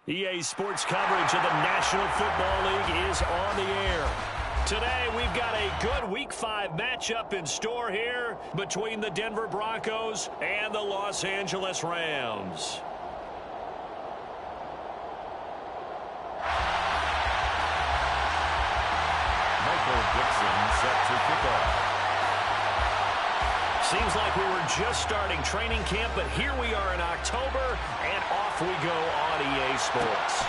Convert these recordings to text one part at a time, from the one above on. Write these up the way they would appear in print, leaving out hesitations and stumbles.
EA Sports coverage of the National Football League is on the air. Today, we've got a good Week 5 matchup in store here between the Denver Broncos and the Los Angeles Rams. Michael Dixon set to kick off. Seems like we were just starting training camp, but here we are in October, and off we go on EA Sports.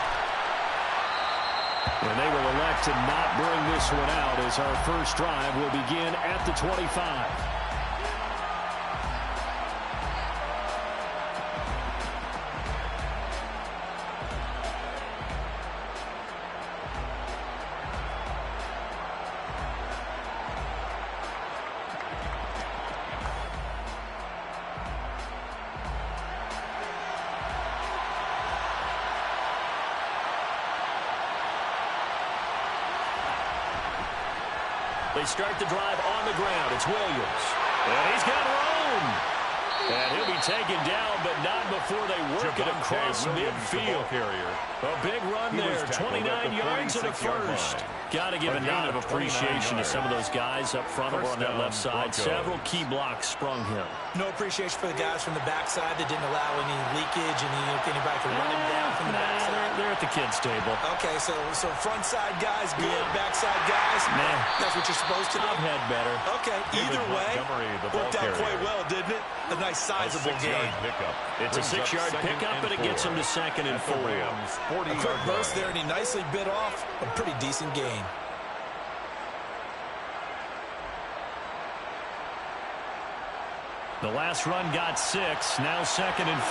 And they will elect to not bring this one out as our first drive will begin at the 25. They start the drive on the ground. It's Williams. And he's got room. And he'll be taken down, but not before they work it across midfield. A big run there. 29 yards and a first. Got to give a nod of appreciation to some of those guys up front over on that left side. Several key blocks sprung him. No appreciation for the guys from the backside that didn't allow any leakage and anybody could run him down from the backside. They're at the kids' table. Okay, so front side guys good, backside guys, that's what you're supposed to do. I've had better. Okay, either way, worked out quite well, didn't it? A nice sizable gain. It's a 6-yard pickup, but it gets him to 2nd and 4. A quick burst there, and he nicely bit off a pretty decent gain. The last run got 6, now 2nd and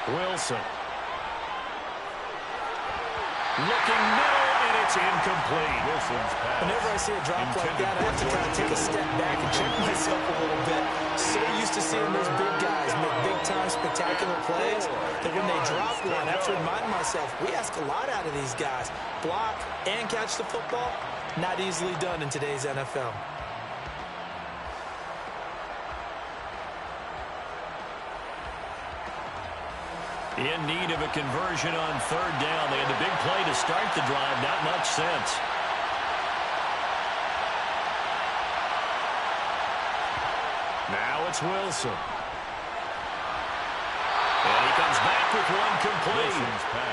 4. Wilson. Looking middle, and it's incomplete. Wilson's pass. Whenever I see a drop like that, I have to kind of take a step back and check myself a little bit. So used to seeing those big guys make big-time spectacular plays that when they drop one, I have to remind myself, we ask a lot out of these guys. Block and catch the football, not easily done in today's NFL. In need of a conversion on 3rd down. They had the big play to start the drive. Not much sense. Now it's Wilson. And he comes back with one complete.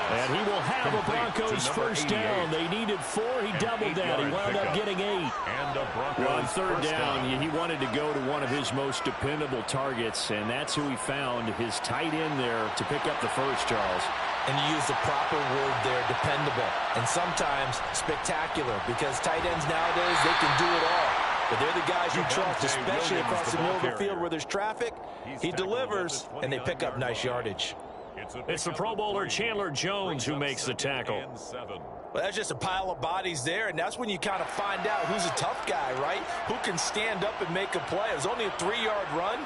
And he will have a Broncos first down. They needed 4. He doubled that. He wound up getting 8. Well, on 3rd down, he wanted to go to one of his most dependable targets, and that's who he found, his tight end there, to pick up the first, Charles. And you use the proper word there, dependable. And sometimes spectacular, because tight ends nowadays, they can do it all. But they're the guys you trust, especially across the middle of the field where there's traffic. He delivers, and they pick up nice yardage. It's the Pro Bowler Chandler Jones who makes the tackle. Well, that's just a pile of bodies there, and that's when you kind of find out who's a tough guy, right? Who can stand up and make a play. It was only a 3-yard run,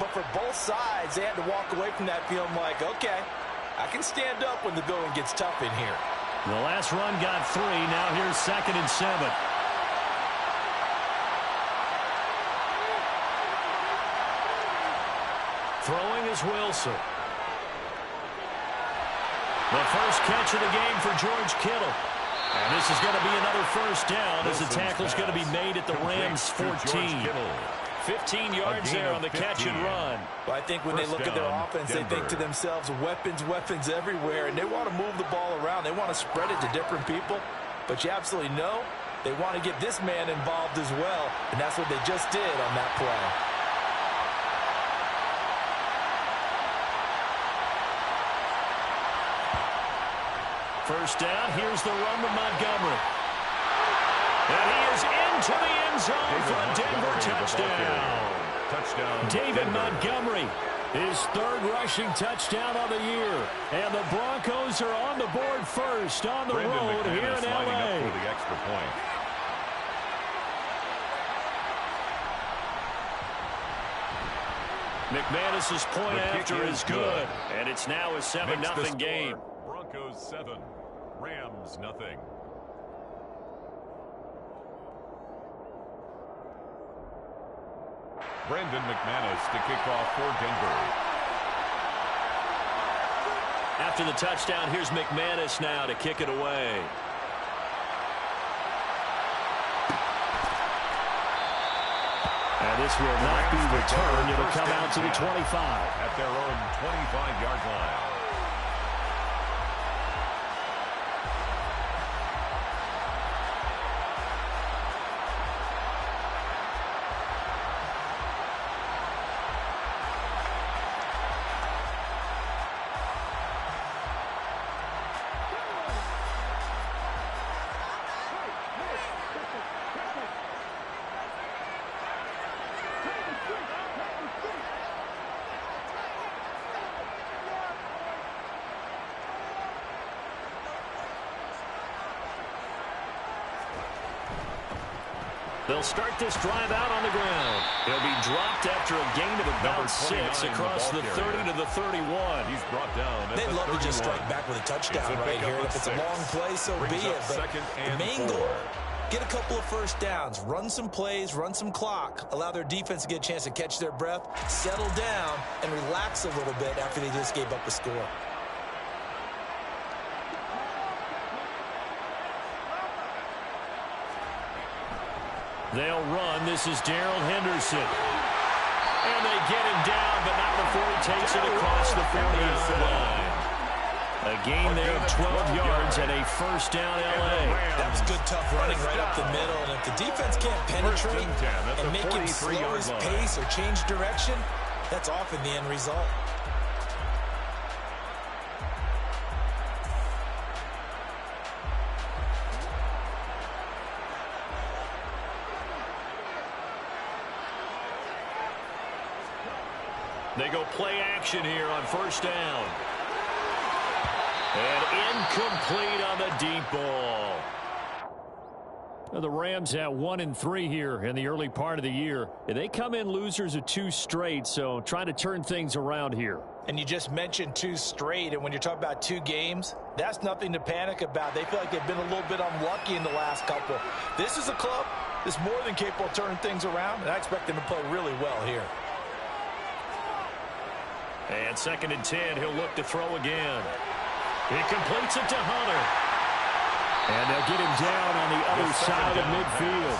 but for both sides, they had to walk away from that feeling like, okay, I can stand up when the going gets tough in here. The last run got 3. Now here's 2nd and 7. Throwing is Wilson. The first catch of the game for George Kittle. And this is going to be another first down as the tackle's going to be made at the Rams' 14. 15 yards there on the catch and run. Well, I think when they look at their offense, they think to themselves, weapons, weapons everywhere, and they want to move the ball around. They want to spread it to different people. But you absolutely know they want to get this man involved as well, and that's what they just did on that play. First down, here's the run to Montgomery. And he is into the end zone for a Denver touchdown. David Montgomery, his 3rd rushing touchdown of the year. And the Broncos are on the board first on the road here in L.A. For the extra point. McManus's point after is good. And it's now a 7-0 game. Broncos 7, Rams nothing. Brandon McManus to kick off for Denver. After the touchdown, here's McManus now to kick it away. And this will not be returned. It'll come out to the 25. At their own 25-yard line. They'll start this drive out on the ground. He'll be dropped after a gain of about 6 across the 30 to the 31. He's brought down. They'd love to just strike back with a touchdown right here. If it's a long play, so be it. But the main goal, get a couple of first downs, run some plays, run some clock, allow their defense to get a chance to catch their breath, settle down, and relax a little bit after they just gave up a score. They'll run. This is Darrell Henderson. And they get him down, but not before he takes it across the 40-yard line. A gain there of 12 yards and a first down L.A. That was good, tough running right up the middle. And if the defense can't penetrate and make him slow his pace or change direction, that's often the end result. They go play action here on first down. And incomplete on the deep ball. Well, the Rams at 1-3 here in the early part of the year. They come in losers of 2 straight, so trying to turn things around here. And you just mentioned 2 straight, and when you're talking about 2 games, that's nothing to panic about. They feel like they've been a little bit unlucky in the last couple. This is a club that's more than capable of turning things around, and I expect them to play really well here. And 2nd and 10, he'll look to throw again. He completes it to Hunter. And they'll get him down on the other side of midfield.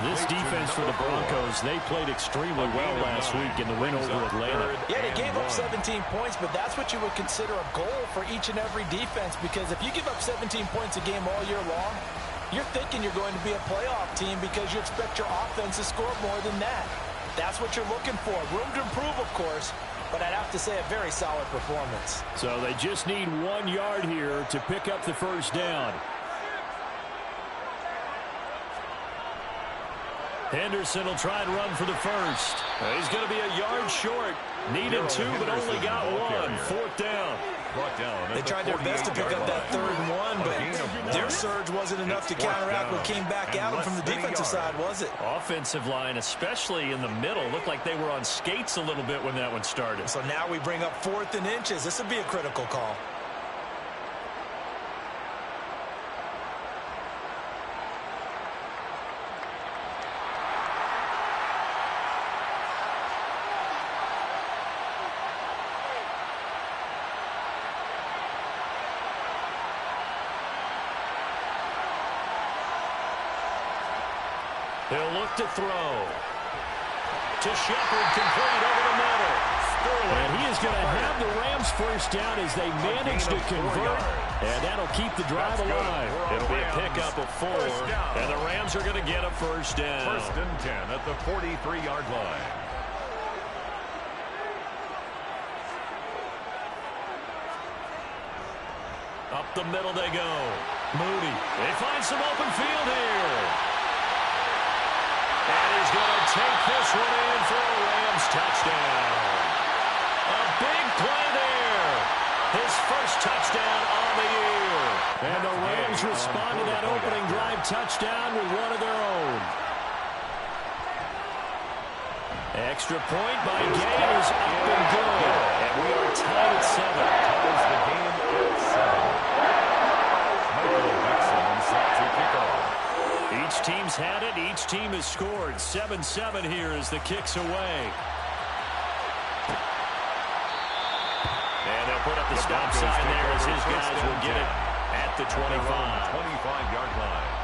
This defense for the Broncos, they played extremely well last week in the win over Atlanta. Yeah, they gave up 17 points, but that's what you would consider a goal for each and every defense, because if you give up 17 points a game all year long, you're thinking you're going to be a playoff team because you expect your offense to score more than that. That's what you're looking for. Room to improve, of course, but I'd have to say a very solid performance. So they just need 1 yard here to pick up the first down. Henderson will try and run for the first. He's going to be a yard short. Needed 2, but only got 1. 4th down. They tried their best to pick up that 3rd and 1, but their surge wasn't enough to counteract what came back at them from the defensive side, was it? Offensive line, especially in the middle, looked like they were on skates a little bit when that one started. So now we bring up 4th and inches. This would be a critical call. He'll look to throw. To Shepard, complete over the middle. And he is going to have the Rams first down as they manage to convert. And that'll keep the drive alive. It'll be a pickup of 4. And the Rams are going to get a first down. 1st and 10 at the 43-yard line. Up the middle they go. Moody. They find some open field here. And he's going to take this one in for a Rams touchdown. A big play there. His first touchdown on the year. And the Rams respond to that opening drive touchdown with one of their own. Extra point by Gay is up and good. And we are tied at 7. Ties the game at 7. Michael Dixon set to kick off. Each team Rams had it. Each team has scored. 7-7 here as the kick's away. And they'll put up the stop sign there as his guys will get it at the 25. 25-yard line.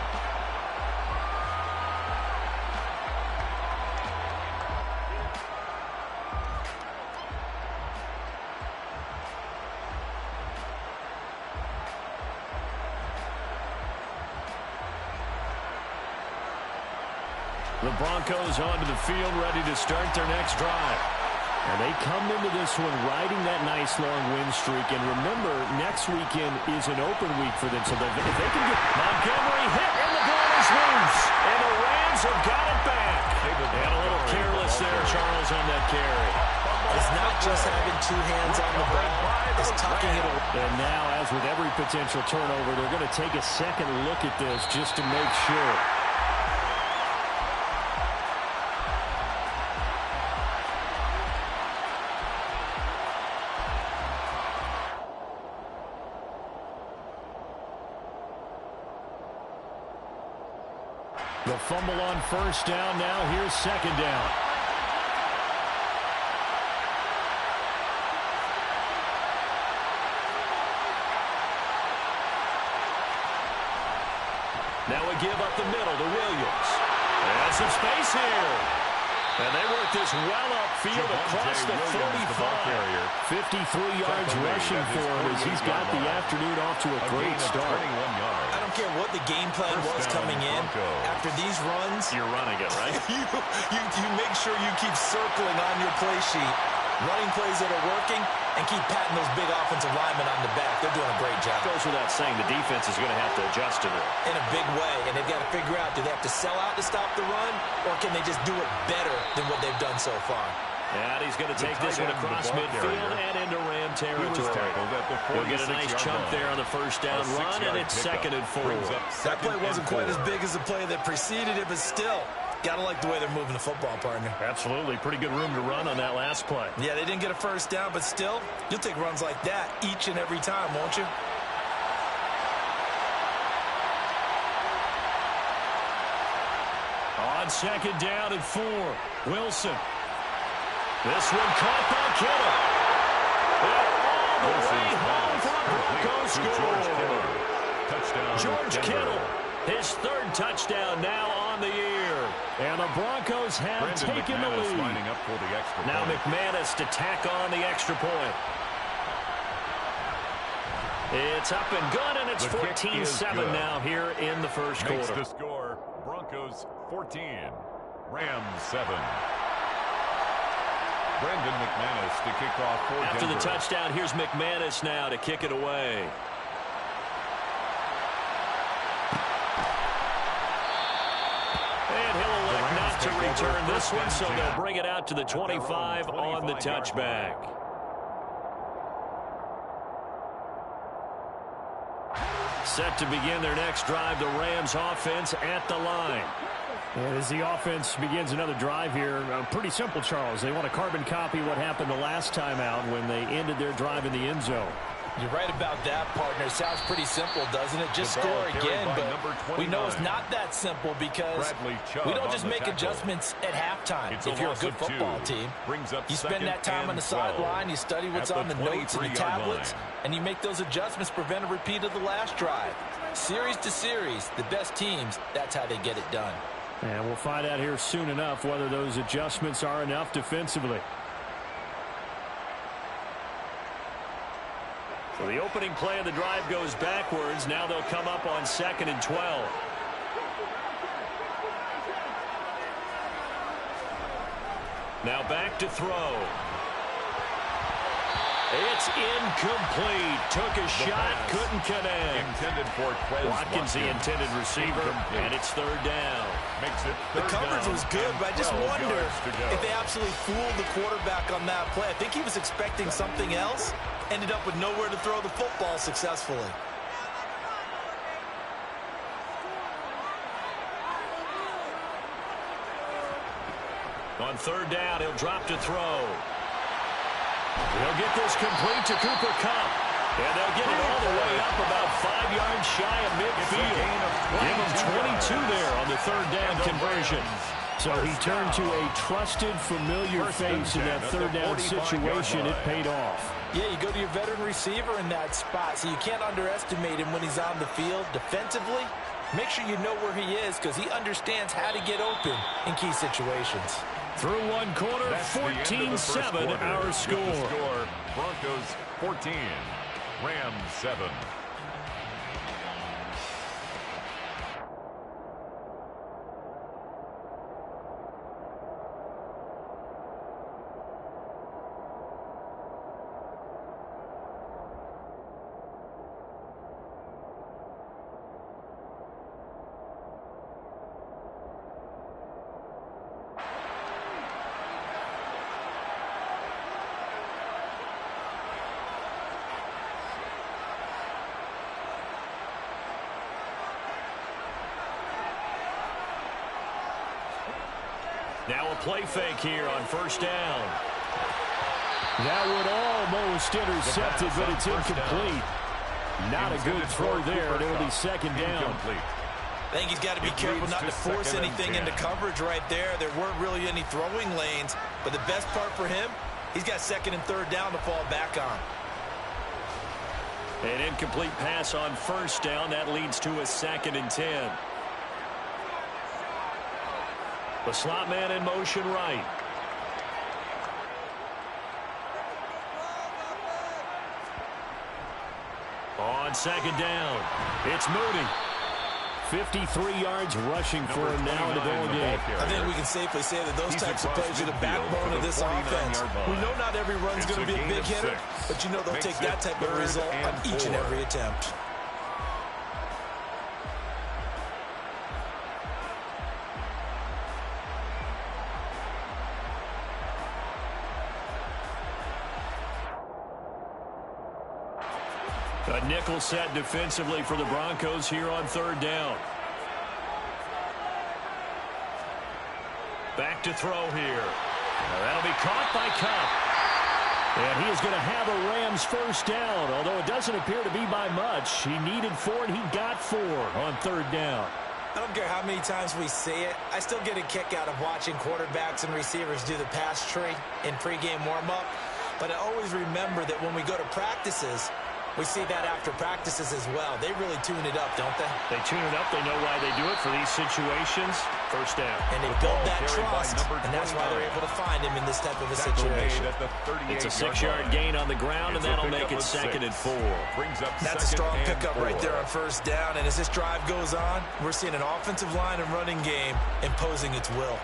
The Broncos onto the field, ready to start their next drive. And they come into this one riding that nice long win streak. And remember, next weekend is an open week for them. So if they can get Montgomery hit and the ball is loose. And the Rams have got it back. And a little careless there, Charles, on that carry. It's not just having two hands on the ball. It's tucking it away. And now, as with every potential turnover, they're going to take a second look at this just to make sure. The fumble on first down. Now here's second down. Now we give up the middle to Williams. And some space here. And they work this well upfield across the 45. 53 yards rushing for him as he's got the afternoon off to a great start. I don't care what the game plan was coming in. After these runs, you're running it, right? you make sure you keep circling on your play sheet, running plays that are working, and keep patting those big offensive linemen on the back. They're doing a great job. Goes without saying the defense is going to have to adjust to it. In a big way, and they've got to figure out, do they have to sell out to stop the run, or can they just do it better than what they've done so far? And he's going to take this one across midfield and into Ram territory. He'll get a nice chunk there on the first down run, and it's 2nd and 4. That play wasn't quite as big as the play that preceded it, but still, got to like the way they're moving the football, partner. Absolutely. Pretty good room to run on that last play. Yeah, they didn't get a first down, but still, you'll take runs like that each and every time, won't you? On second down and 4, Wilson. This one caught by Kittle. And all the way home for the Broncos score. Touchdown. George Kittle, his 3rd touchdown now on the year. And the Broncos have taken the lead. Now McManus to tack on the extra point. It's up and good, and it's 14-7 now here in the first quarter. The score, Broncos 14, Rams 7. Brandon McManus to kick off for After Denver. the touchdown, here's McManus now to kick it away. And he'll elect not to return this one, so they'll bring it out to the 25 on the touchback. Set to begin their next drive, the Rams offense at the line. As the offense begins another drive here, pretty simple, Charles. They want to carbon copy what happened the last time out when they ended their drive in the end zone. You're right about that, partner. Sounds pretty simple, doesn't it? Just score again, but we know it's not that simple because we don't just make adjustments at halftime. If you're a good football team, you spend that time on the sideline, you study what's on the notes and the tablets, and you make those adjustments, prevent a repeat of the last drive. Series to series, the best teams, that's how they get it done. And we'll find out here soon enough whether those adjustments are enough defensively. So the opening play of the drive goes backwards. Now they'll come up on 2nd and 12. Now back to throw. It's incomplete. Took a shot, couldn't connect. Intended for Watkins, the intended receiver, and it's 3rd down. Makes it The third coverage down. was good, but I just 12 wonder yards to go. if they absolutely fooled the quarterback on that play. I think he was expecting something else, ended up with nowhere to throw the football successfully. On 3rd down, he'll drop to throw. He'll get this complete to Cooper Kupp. And they'll get it all the way up about 5 yards shy of midfield. Give them 22 there on the third down conversion. So he turned to a trusted, familiar face in that third down situation. It paid off. Yeah, you go to your veteran receiver in that spot, so you can't underestimate him when he's on the field defensively. Make sure you know where he is because he understands how to get open in key situations. Through one quarter, 14-7 our score. Broncos 14, Rams 7. Now a play fake here on first down. That would almost intercept it, but it's incomplete. Not a good throw there, and it'll be second down. I think he's got to be careful not to force anything into coverage right there. There weren't really any throwing lanes, but the best part for him, he's got second and third down to fall back on. An incomplete pass on first down. That leads to a 2nd and 10. The slot man in motion right. On second down, it's Moody. 53 yards rushing for him now in the ball game. I think we can safely say that those types of plays are the backbone of this offense. We know not every run's going to be a big hitter, but you know they'll take that type of result on each and every attempt. A nickel set defensively for the Broncos here on third down. Back to throw here. Now that'll be caught by Cup. And he is going to have a Rams first down, although it doesn't appear to be by much. He needed 4, and he got 4 on third down. I don't care how many times we see it. I still get a kick out of watching quarterbacks and receivers do the pass tree in pregame warm-up. But I always remember that when we go to practices, we see that after practices as well. They really tune it up, don't they? They tune it up. They know why they do it for these situations. First down. And they build that trust, and that's why they're able to find him in this type of a situation. It's a 6-yard gain on the ground, and that'll make it 2nd and 4. That's a strong pickup right there on first down, and as this drive goes on, we're seeing an offensive line and running game imposing its will.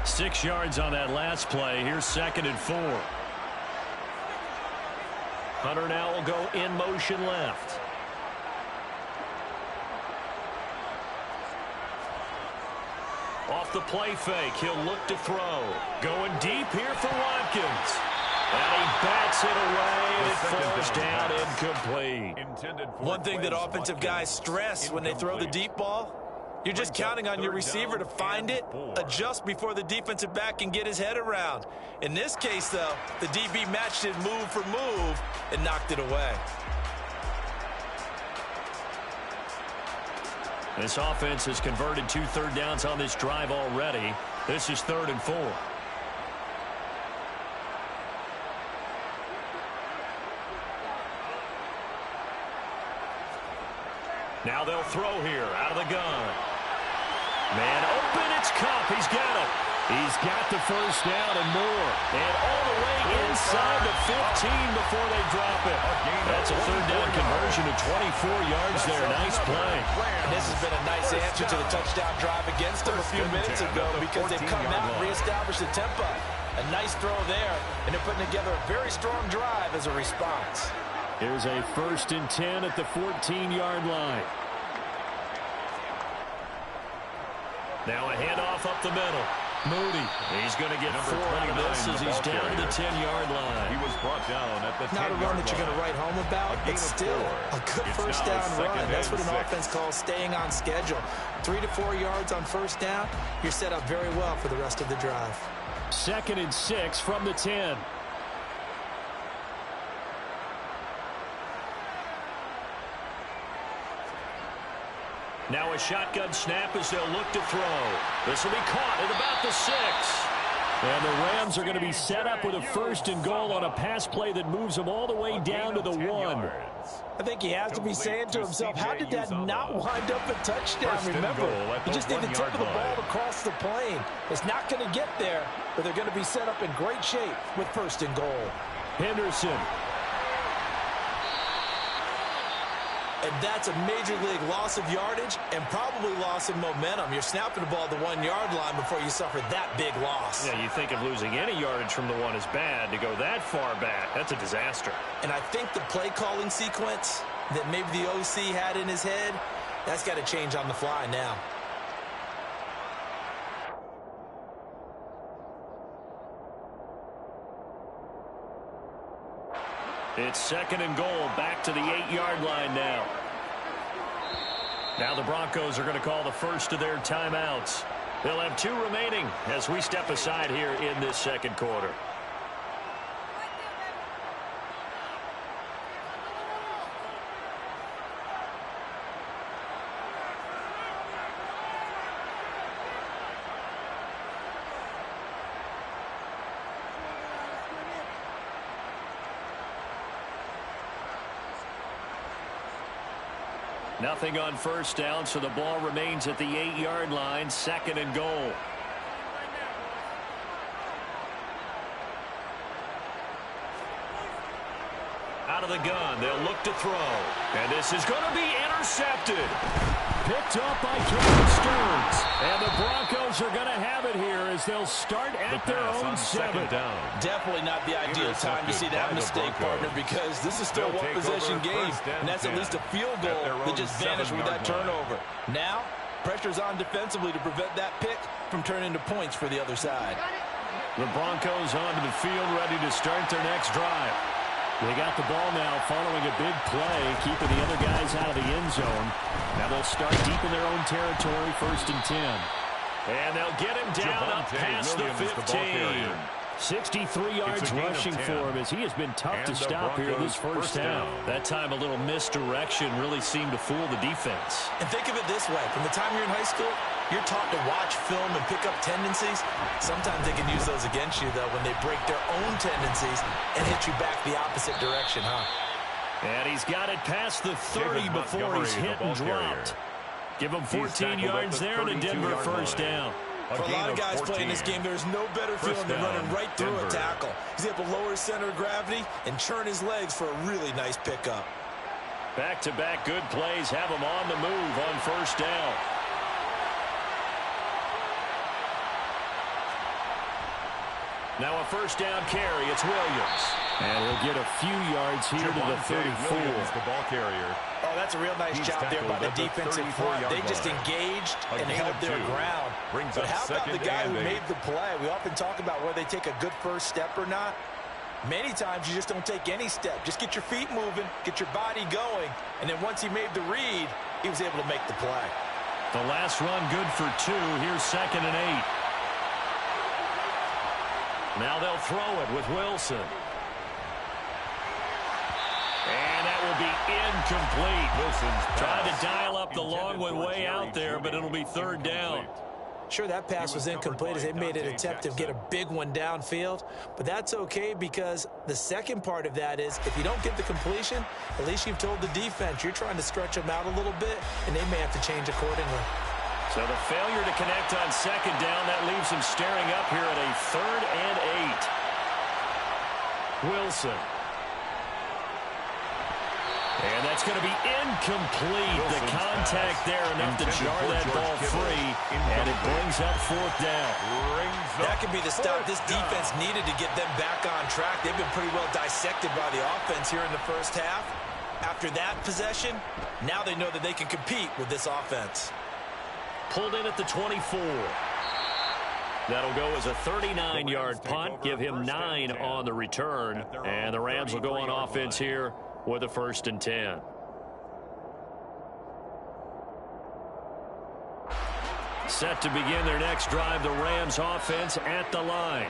Six yards on that last play. Here's 2nd and 4. Hunter now will go in motion left. Off the play fake, he'll look to throw. Going deep here for Watkins. And he bats it away, and it falls down incomplete. One thing that offensive guys stress when they throw the deep ball, you're just counting on your receiver to find it, adjust before the defensive back can get his head around. In this case, though, the DB matched it move for move and knocked it away. This offense has converted 2 third downs on this drive already. This is 3rd and 4. Now they'll throw here out of the gun. Man open, it's Cup. He's got it. He's got the first down and more. And all the way inside the 15 before they drop it. That's a third down conversion to 24 yards there. Nice play. And this has been a nice answer to the touchdown drive against them a few minutes ago because they've come out and reestablished the tempo. A nice throw there, and they're putting together a very strong drive as a response. Here's a 1st and 10 at the 14-yard line. Now a handoff up the middle. Moody. He's going to get 4 out of this as he's down to the 10-yard line. He was brought down at the 10-yard line. Not a run that you're going to write home about, but still a good first down run. That's what an offense calls staying on schedule. 3 to 4 yards on first down, you're set up very well for the rest of the drive. 2nd and 6 from the 10. Now a shotgun snap as they'll look to throw. This will be caught at about the 6. And the Rams are going to be set up with a 1st and goal on a pass play that moves them all the way down to the 1. I think he has to be saying to himself, how did that not wind up a touchdown? Remember, you just need the tip of the ball to cross the plane. It's not going to get there, but they're going to be set up in great shape with 1st and goal. Henderson. And that's a major league loss of yardage and probably loss of momentum. You're snapping the ball at the 1-yard line before you suffer that big loss. Yeah, you think of losing any yardage from the 1 is bad. To go that far back, that's a disaster. And I think the play calling sequence that maybe the OC had in his head, that's got to change on the fly now. It's 2nd and goal, back to the 8-yard line now. Now the Broncos are going to call the first of their timeouts. They'll have 2 remaining as we step aside here in this 2nd quarter. Nothing on first down, so the ball remains at the 8-yard line, 2nd and goal. Out of the gun, they'll look to throw. And this is going to be intercepted. Picked up by Kevin Stearns. And the Broncos are going to have it here as they'll start at their own 7. Down. Definitely not the ideal time to see that mistake, partner, because this is still a one-possession game, and that's at least a field goal that just vanished with that turnover. Now, pressure's on defensively to prevent that pick from turning into points for the other side. The Broncos onto the field ready to start their next drive. They got the ball now following a big play, keeping the other guys out of the end zone. Now they'll start deep in their own territory, 1st and 10. And they'll get him down up past the 15. 63 yards rushing for him as he has been tough to stop here this first down. That time a little misdirection really seemed to fool the defense. And think of it this way. From the time you're in high school, you're taught to watch film and pick up tendencies. Sometimes they can use those against you, though, when they break their own tendencies and hit you back the opposite direction, huh? And he's got it past the 30 before he's hit and dropped. Give him 14 yards there and a Denver first down. For a lot of guys playing this game, there's no better feeling than running right through a tackle. He's able to lower his center of gravity and churn his legs for a really nice pickup. Back-to-back good plays have him on the move on first down. Now a first down carry. It's Williams. And he'll get a few yards here to the 34. The ball carrier. Oh, that's a real nice job there by the defensive front. They just engaged and held their ground. But how about the guy who made the play? We often talk about whether they take a good first step or not. Many times you just don't take any step. Just get your feet moving, get your body going, and then once he made the read, he was able to make the play. The last run good for 2. Here's 2nd and 8. Now they'll throw it with Wilson. And that will be incomplete. Wilson's trying to dial up the long one way out there, but it'll be 3rd down. Sure, that pass was incomplete as they made an attempt to get a big one downfield, but that's okay because the second part of that is if you don't get the completion, at least you've told the defense you're trying to stretch them out a little bit, and they may have to change accordingly. So the failure to connect on 2nd down, that leaves them staring up here at a 3rd and 8. Wilson. And that's going to be incomplete. The contact there enough to jar that ball free, and it brings up 4th down. That could be the stop this defense needed to get them back on track. They've been pretty well dissected by the offense here in the first half. After that possession, now they know that they can compete with this offense. Pulled in at the 24. That'll go as a 39-yard punt, give him 9 on the return, and the Rams will go on offense here with a 1st and 10. Set to begin their next drive, the Rams offense at the line.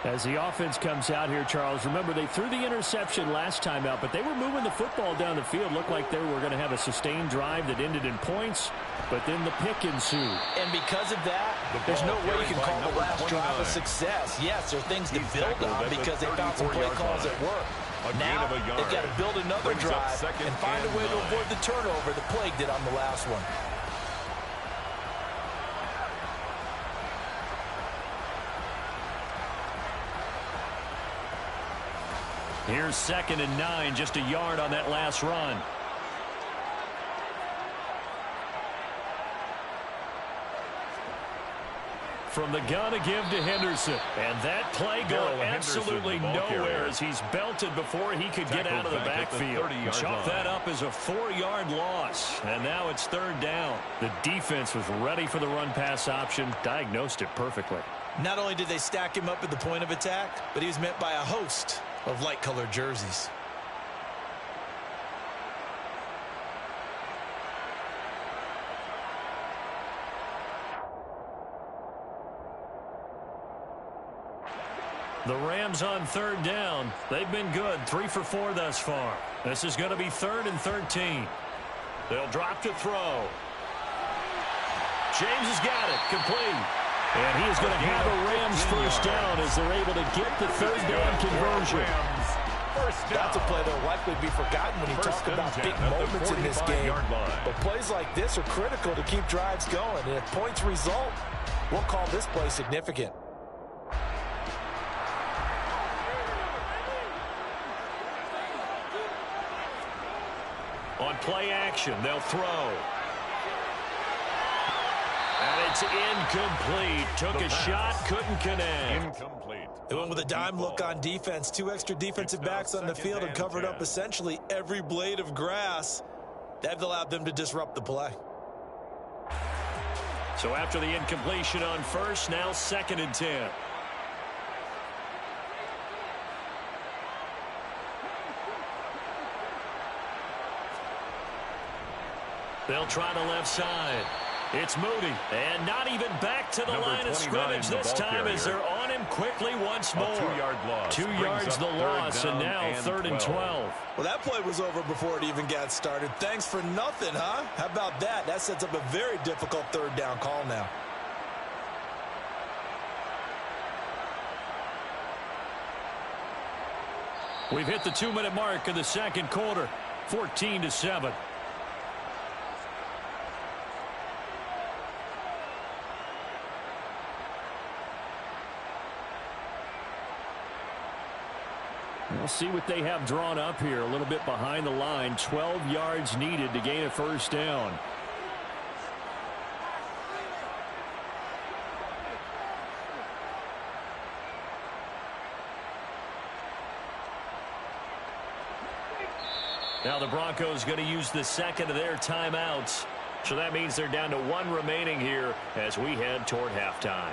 As the offense comes out here, Charles, remember they threw the interception last time out, but they were moving the football down the field. Looked like they were going to have a sustained drive that ended in points, but then the pick ensued. And because of that, there's no way you can call the last drive a success. Yes, there are things to build on because they found some play calls that work. Now they've got to build another drive and find a way to avoid the turnover the plague did on the last one. Here's 2nd and 9, just a yard on that last run. From the gun to give to Henderson. And that play going absolutely nowhere as he's belted before he could get out of the backfield. Chalk that up as a 4-yard loss. And now it's 3rd down. The defense was ready for the run-pass option, diagnosed it perfectly. Not only did they stack him up at the point of attack, but he was met by a host of light-colored jerseys. The Rams on 3rd down. They've been good, 3 for 4 thus far. This is going to be 3rd and 13. They'll drop to throw. James has got it, complete. And he is going to have a Rams 1st down as they're able to get the 3rd down conversion. That's a play that will likely be forgotten when you talk about big moments in this game. But plays like this are critical to keep drives going. And if points result, we'll call this play significant. On play action, they'll throw. And it's incomplete. Took a shot, couldn't connect. Incomplete. They went with a dime look on defense. 2 extra defensive backs on the field and covered up essentially every blade of grass. That allowed them to disrupt the play. So after the incompletion on 1st, now 2nd and 10. They'll try the left side. It's Moody, and not even back to the line of scrimmage this time as they're on him quickly once more. 2-yard loss. 2 yards the loss, and now 3rd and 12. Well, that play was over before it even got started. Thanks for nothing, huh? How about that? That sets up a very difficult 3rd down call now. We've hit the 2-minute mark of the 2nd quarter, 14-7. We'll see what they have drawn up here. A little bit behind the line. 12 yards needed to gain a 1st down. Now the Broncos going to use the 2nd of their timeouts. So that means they're down to 1 remaining here as we head toward halftime.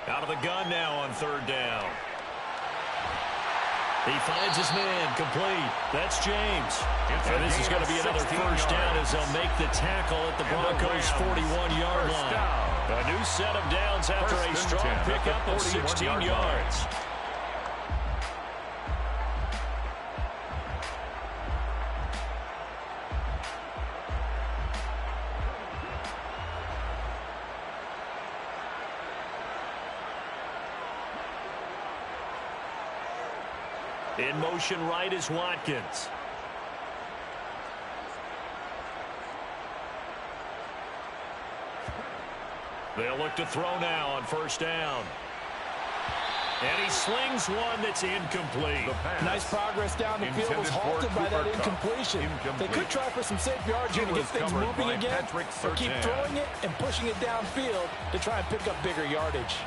Out of the gun now on 3rd down. He finds his man, complete. That's James. And this is going to be another 1st down as they'll make the tackle at the Broncos' 41-yard line. A new set of downs after a strong pickup of 16 yards. In motion right is Watkins. They'll look to throw now on 1st down. And he slings one that's incomplete. Nice progress down the field was halted by that incompletion. They could try for some safe yards here to get things moving again, or keep throwing it and pushing it downfield to try and pick up bigger yardage.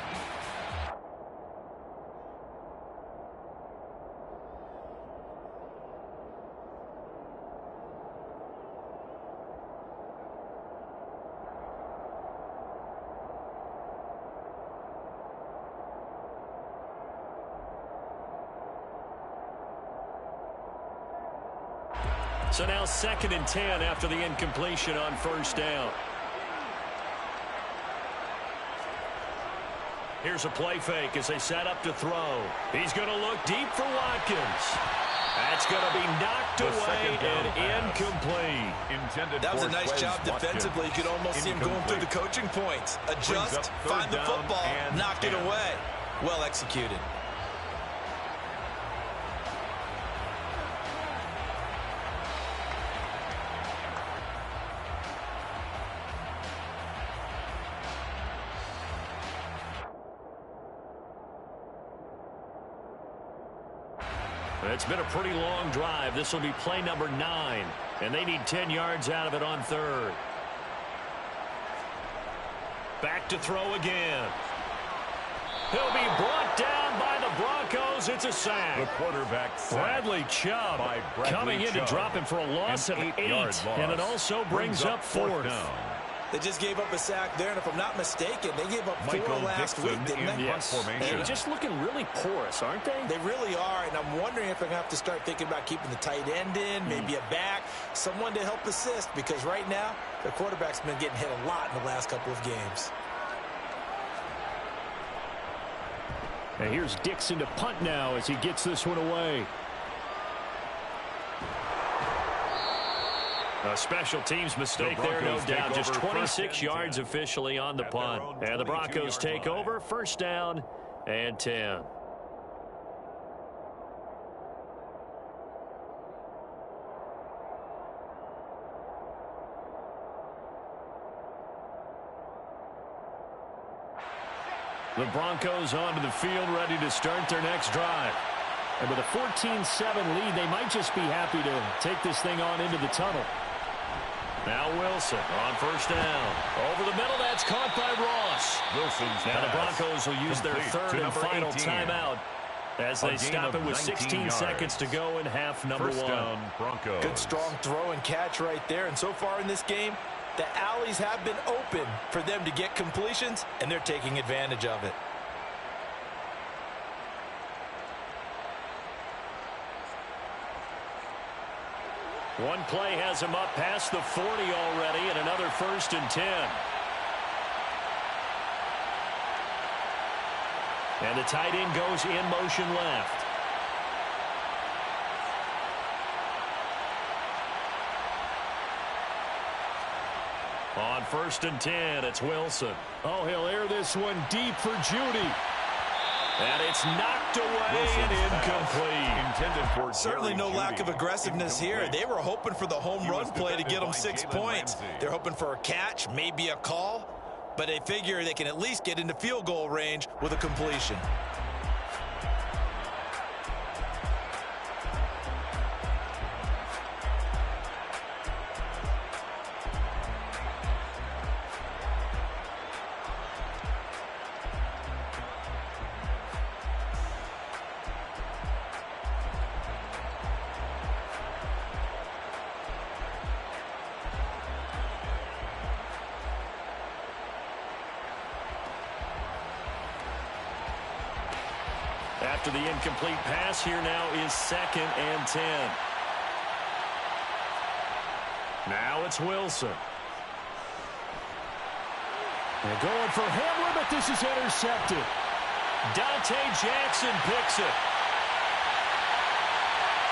So now 2nd and 10 after the incompletion on 1st down. Here's a play fake as they set up to throw. He's going to look deep for Watkins. That's going to be knocked away and incomplete. That was a nice job defensively. You could almost see him going through the coaching points. Adjust, find the football, knock it away. Well executed. It's been a pretty long drive. This will be play number 9, and they need 10 yards out of it on 3rd. Back to throw again. He'll be brought down by the Broncos. It's a sack. The quarterback sack. Bradley Chubb coming in to drop him for a loss of 8, and it also brings up 4th down. They just gave up a sack there, and if I'm not mistaken, they gave up 4 last week, didn't they? Yes. They're just looking really porous, aren't they? They really are, and I'm wondering if they're going to have to start thinking about keeping the tight end in, maybe a back, someone to help assist, because right now, their quarterback's been getting hit a lot in the last couple of games. And here's Dixon to punt now as he gets this one away. A special teams mistake there, no doubt. Just 26 yards officially on the punt. And the Broncos take over, 1st down and 10. The Broncos onto the field, ready to start their next drive. And with a 14-7 lead, they might just be happy to take this thing on into the tunnel. Now Wilson on 1st down. Over the middle, that's caught by Ross. Now the Broncos will use their 3rd and final timeout as they stop it with 16 seconds to go in half number 1. Good strong throw and catch right there. And so far in this game, the alleys have been open for them to get completions, and they're taking advantage of it. One play has him up past the 40 already, and another 1st and 10. And the tight end goes in motion left. On 1st and 10, it's Wilson. Oh, he'll air this one deep for Judy. And it's knocked away and incomplete. Certainly no lack of aggressiveness here. They were hoping for the home run play to get them 6 points. They're hoping for a catch, maybe a call, but they figure they can at least get into field goal range with a completion. After the incomplete pass, here now is 2nd and 10. Now it's Wilson. They're going for Hamler, but this is intercepted. Dante Jackson picks it.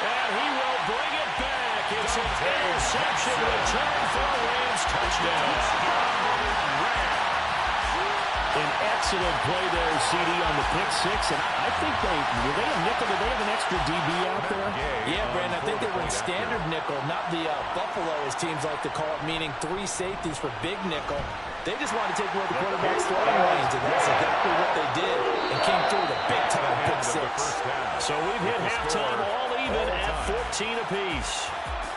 And he will bring it back. It's an interception return for a Rams touchdown. An excellent play there, CD, on the pick six. And I think were they a nickel? Did they have an extra DB out there? Yeah, Brandon, I think they were in standard nickel, not the Buffalo, as teams like to call it, meaning 3 safeties for big nickel. They just wanted to take away the quarterback's throwing range, and that's exactly what they did, and came through with a big-time pick six. So we've hit halftime all even at 14 apiece.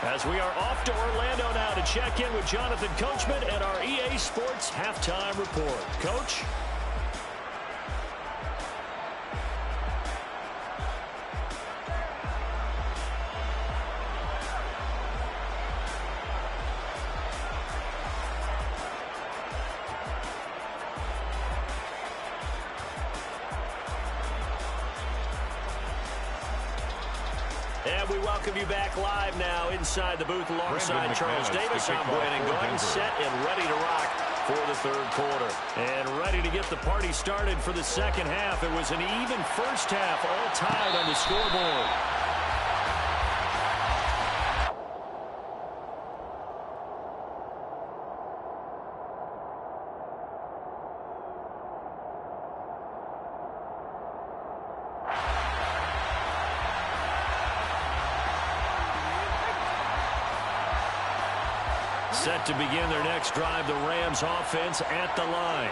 As we are off to Orlando now to check in with Jonathan Coachman and our EA Sports Halftime Report. Coach? And we welcome you back live now inside the booth alongside Charles Davis. I'm Brandon Gordon, set and ready to rock for the third quarter. And ready to get the party started for the second half. It was an even first half, all tied on the scoreboard. Set to begin their next drive, the Rams offense at the line.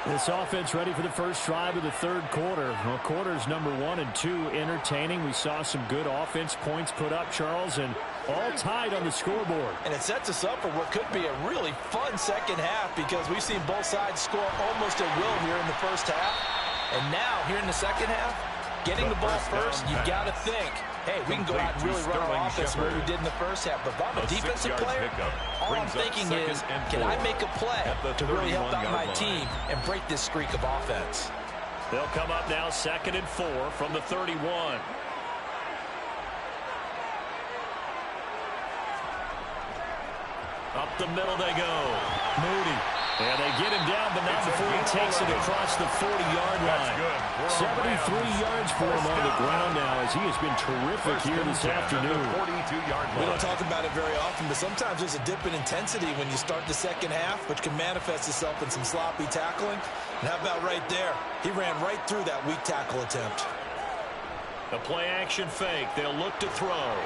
This offense ready for the first drive of the third quarter. Well, quarters number 1 and 2 entertaining. We saw some good offense points put up, Charles, and all tied on the scoreboard. And it sets us up for what could be a really fun second half because we've seen both sides score almost at will here in the first half. And now, here in the second half, getting the ball first, you've got to think, hey, we can go out and really run our offense where we did in the first half. But if I'm a defensive player, all I'm thinking is, can I make a play to really help out my team and break this streak of offense? They'll come up now 2nd and 4 from the 31. Up the middle they go. Moody. And they get him down, but not before he takes it across the 40-yard line. 73 yards for him on the ground now as he has been terrific here this afternoon. We don't talk about it very often, but sometimes there's a dip in intensity when you start the second half, which can manifest itself in some sloppy tackling. And how about right there? He ran right through that weak tackle attempt. A play-action fake. They'll look to throw.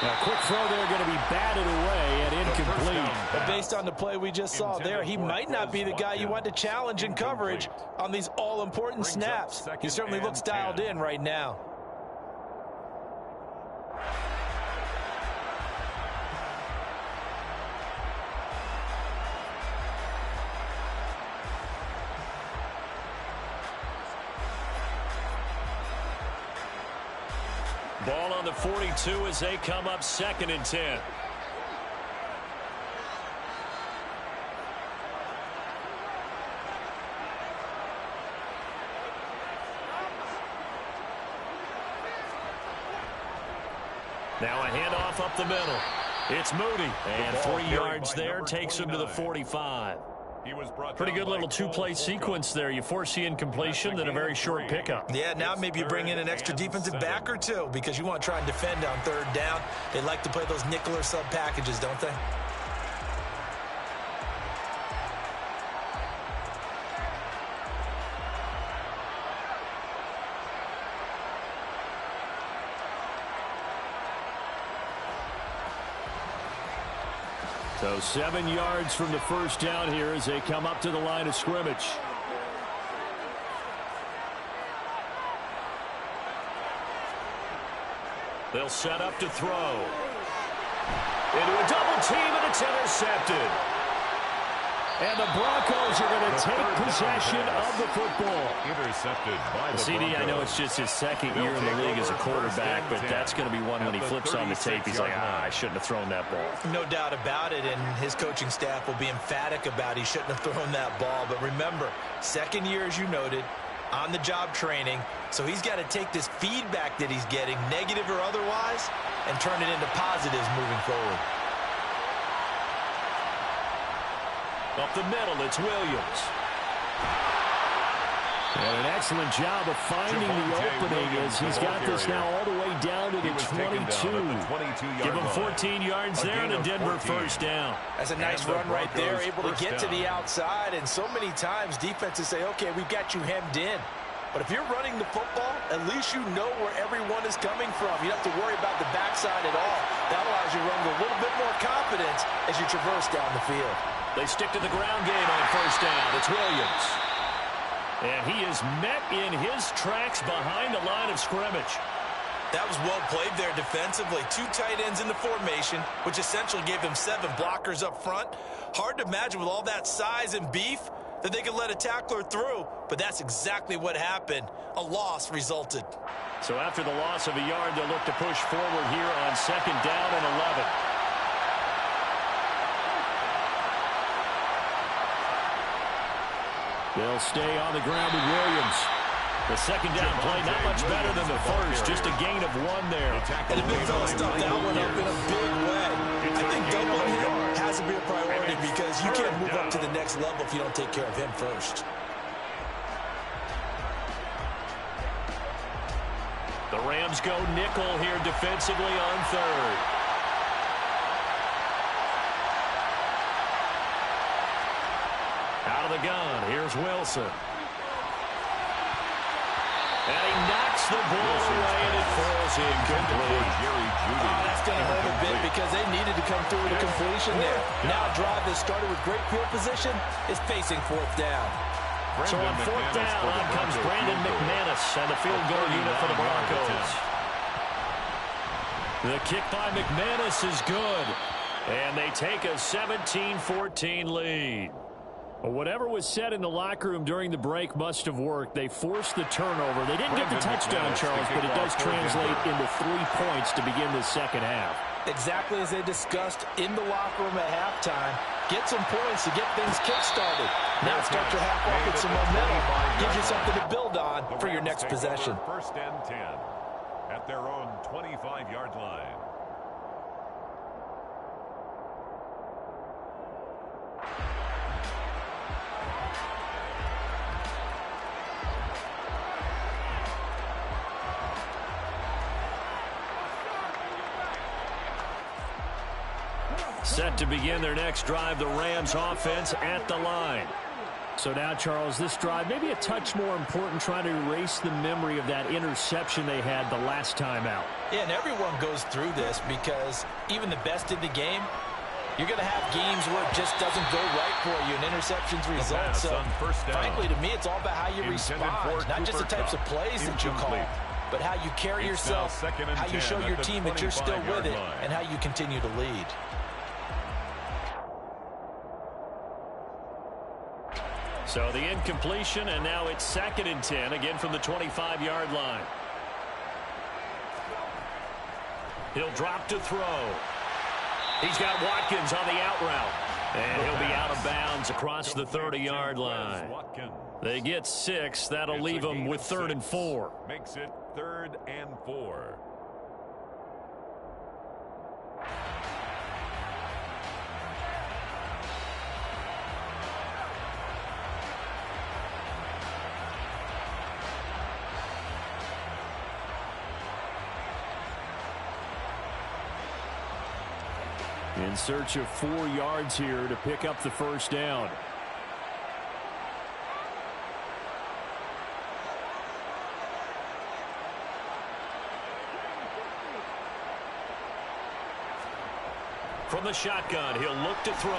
Now, quick throw there going to be batted away and incomplete. But based on the play we just saw there, he might not be the guy you want to challenge in coverage on these all-important snaps. He certainly looks dialed in right now. Ball on the 42 as they come up 2nd and 10. Now a handoff up the middle. It's Moody. And 3 yards there takes him to the 45. Pretty good little two-play sequence there. You force the incompletion, then a very short pickup. Yeah, now maybe you bring in an extra defensive back or two because you want to try and defend on 3rd down. They like to play those nickel or sub packages, don't they? So 7 yards from the first down here as they come up to the line of scrimmage. They'll set up to throw. Into a double team, and it's intercepted. And the Broncos are going to take possession of the football. Intercepted by the CD, Broncos. I know it's just his 2nd year in the league as a quarterback, but that's going to be one when he flips on the tape. He's like, I shouldn't have thrown that ball. No doubt about it, and his coaching staff will be emphatic about he shouldn't have thrown that ball. But remember, 2nd year, as you noted, on-the-job training, so he's got to take this feedback that he's getting, negative or otherwise, and turn it into positives moving forward. Up the middle, it's Williams. And an excellent job of finding the opening as he's got this now all the way down to the 22. Give him 14 yards there and a Denver first down. That's a nice run right there, able to get to the outside. And so many times defenses say, okay, we've got you hemmed in. But if you're running the football, at least you know where everyone is coming from. You don't have to worry about the backside at all. That allows you to run with a little bit more confidence as you traverse down the field. They stick to the ground game on first down. It's Williams. And he is met in his tracks behind the line of scrimmage. That was well played there defensively. 2 tight ends in the formation, which essentially gave them 7 blockers up front. Hard to imagine with all that size and beef that they could let a tackler through, but that's exactly what happened. A loss resulted. So after the loss of a yard, they'll look to push forward here on second down and 11. They'll stay on the ground with Williams. The second down play, not much better than the first, just a gain of 1 there. And the big fella stuffed that one up in a big way. I think doubling him has to be a priority because you can't move up to the next level if you don't take care of him first. The Rams go nickel here defensively on third. Out of the gun, here's Wilson. And he knocks the ball away, and it falls incomplete. That's going to hurt a bit because they needed to come through with a completion there. Now a drive that started with great field position is facing 4th down. So on 4th down, on comes Brandon McManus and the field goal unit for the Broncos. The kick by McManus is good, and they take a 17-14 lead. Well, whatever was said in the locker room during the break must have worked. They forced the turnover. They didn't get the touchdown, Charles, but it does translate into 3 points to begin the second half. Exactly as they discussed in the locker room at halftime. Get some points to get things kick-started. Now start your half off with some momentum. Gives you something to build on for your next possession. First and 10 at their own 25-yard line. Set to begin their next drive, the Rams offense at the line. So now, Charles, this drive maybe a touch more important, trying to erase the memory of that interception they had the last time out. Yeah, and everyone goes through this because even the best in the game, you're going to have games where it just doesn't go right for you, and interceptions result. So, frankly, to me, it's all about how you respond, not just the types of plays that you call, but how you carry yourself, how you show your team that you're still with it, and how you continue to lead. So the incompletion, and now it's 2nd and 10, again from the 25-yard line. He'll drop to throw. He's got Watkins on the out route. And he'll be out of bounds across the 30-yard line. They get 6. That'll leave them with 3rd and 4. Makes it 3rd and 4. In search of 4 yards here to pick up the first down. From the shotgun, he'll look to throw.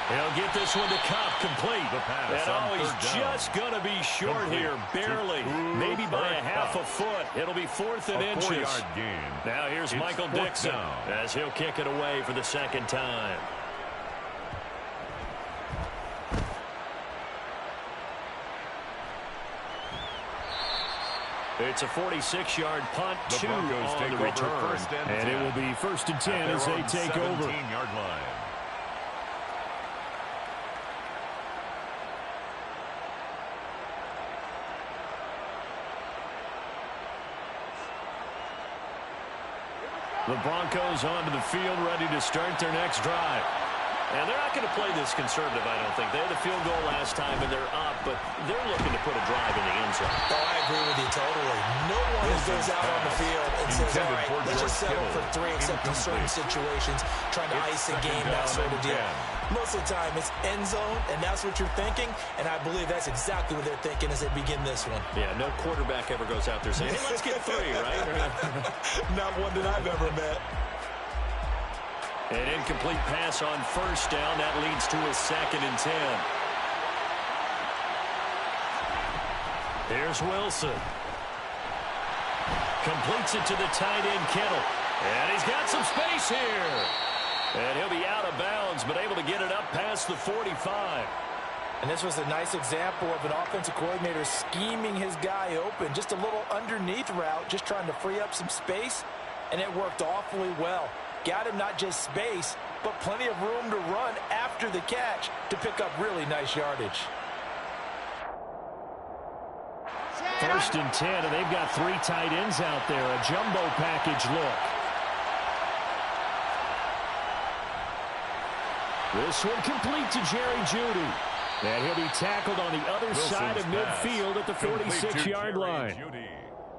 He'll get this one to Cup, complete. And he's just going to be short here, barely. Maybe by a half a foot. It'll be 4th and inches. Now here's Michael Dixon as he'll kick it away for the 2nd time. It's a 46-yard punt, 2 on the return. And it will be 1st and 10 as they take over. Line. The Broncos onto the field, ready to start their next drive. And they're not going to play this conservative, I don't think. They had the field goal last time, and they're up, but they're looking to put a drive in the end zone. Oh, I agree with you totally. No one goes out on the field and says, all right, let's just settle for 3, except in certain situations, trying to ice a game, that sort of deal. Most of the time, it's end zone, and that's what you're thinking, and I believe that's exactly what they're thinking as they begin this one. Yeah, no quarterback ever goes out there saying, hey, let's get 3, right? Not one that I've ever met. An incomplete pass on first down. That leads to a 2nd and 10. Here's Wilson. Completes it to the tight end, Kittle. And he's got some space here. And he'll be out of bounds, but able to get it up past the 45. And this was a nice example of an offensive coordinator scheming his guy open. Just a little underneath route, just trying to free up some space. And it worked awfully well. Got him not just space, but plenty of room to run after the catch to pick up really nice yardage. 1st and 10, and they've got 3 tight ends out there. A jumbo package look. This one complete to Jerry Jeudy. And he'll be tackled on the other side of midfield at the 46-yard line.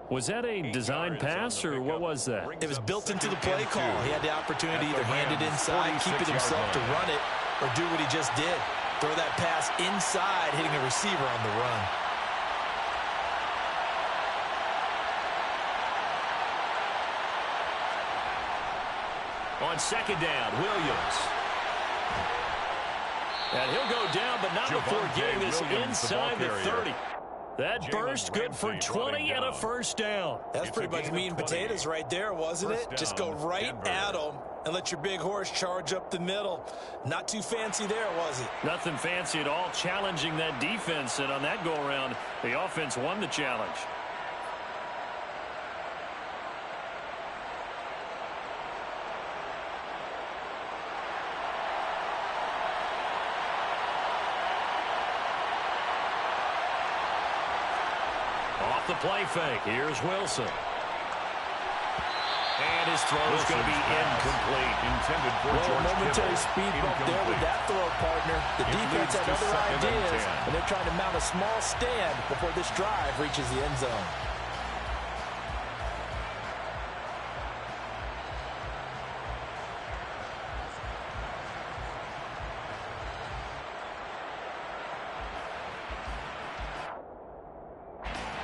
Was that a design pass, or what was that? It was built into the play call. He had the opportunity to either hand it inside, keep it himself to run it, or do what he just did. Throw that pass inside, hitting a receiver on the run. On 2nd down, Williams. And he'll go down, but not before getting this inside the 30. That burst good for 20 and a 1st down. That's pretty much meat and potatoes right there, wasn't it? Just go right at them and let your big horse charge up the middle. Not too fancy there, was it? Nothing fancy at all, challenging that defense. And on that go-around, the offense won the challenge. Off the play fake. Here's Wilson. And his throw is going to be incomplete. Intended for George momentary Kittle. speed bump there with that throw, partner. The defense had other ideas, and they're trying to mount a small stand before this drive reaches the end zone.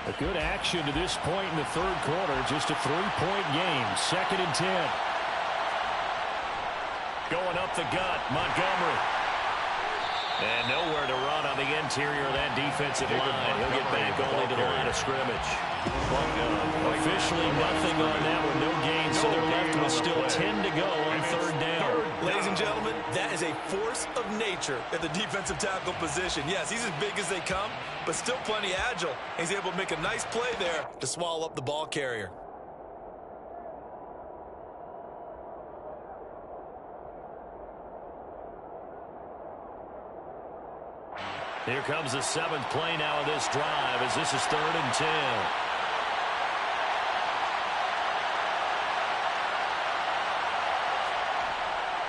A good action to this point in the 3rd quarter. Just a 3-point game. 2nd and 10. Going up the gut, Montgomery. And nowhere to run on the interior of that defensive line. He'll get back only to the line of scrimmage. Officially nothing on that with no gain, so they're left with still 10 to go on 3rd down. Ladies and gentlemen, that is a force of nature at the defensive tackle position. Yes, he's as big as they come, but still plenty agile. He's able to make a nice play there to swallow up the ball carrier. Here comes the 7th play now of this drive as this is 3rd and 10.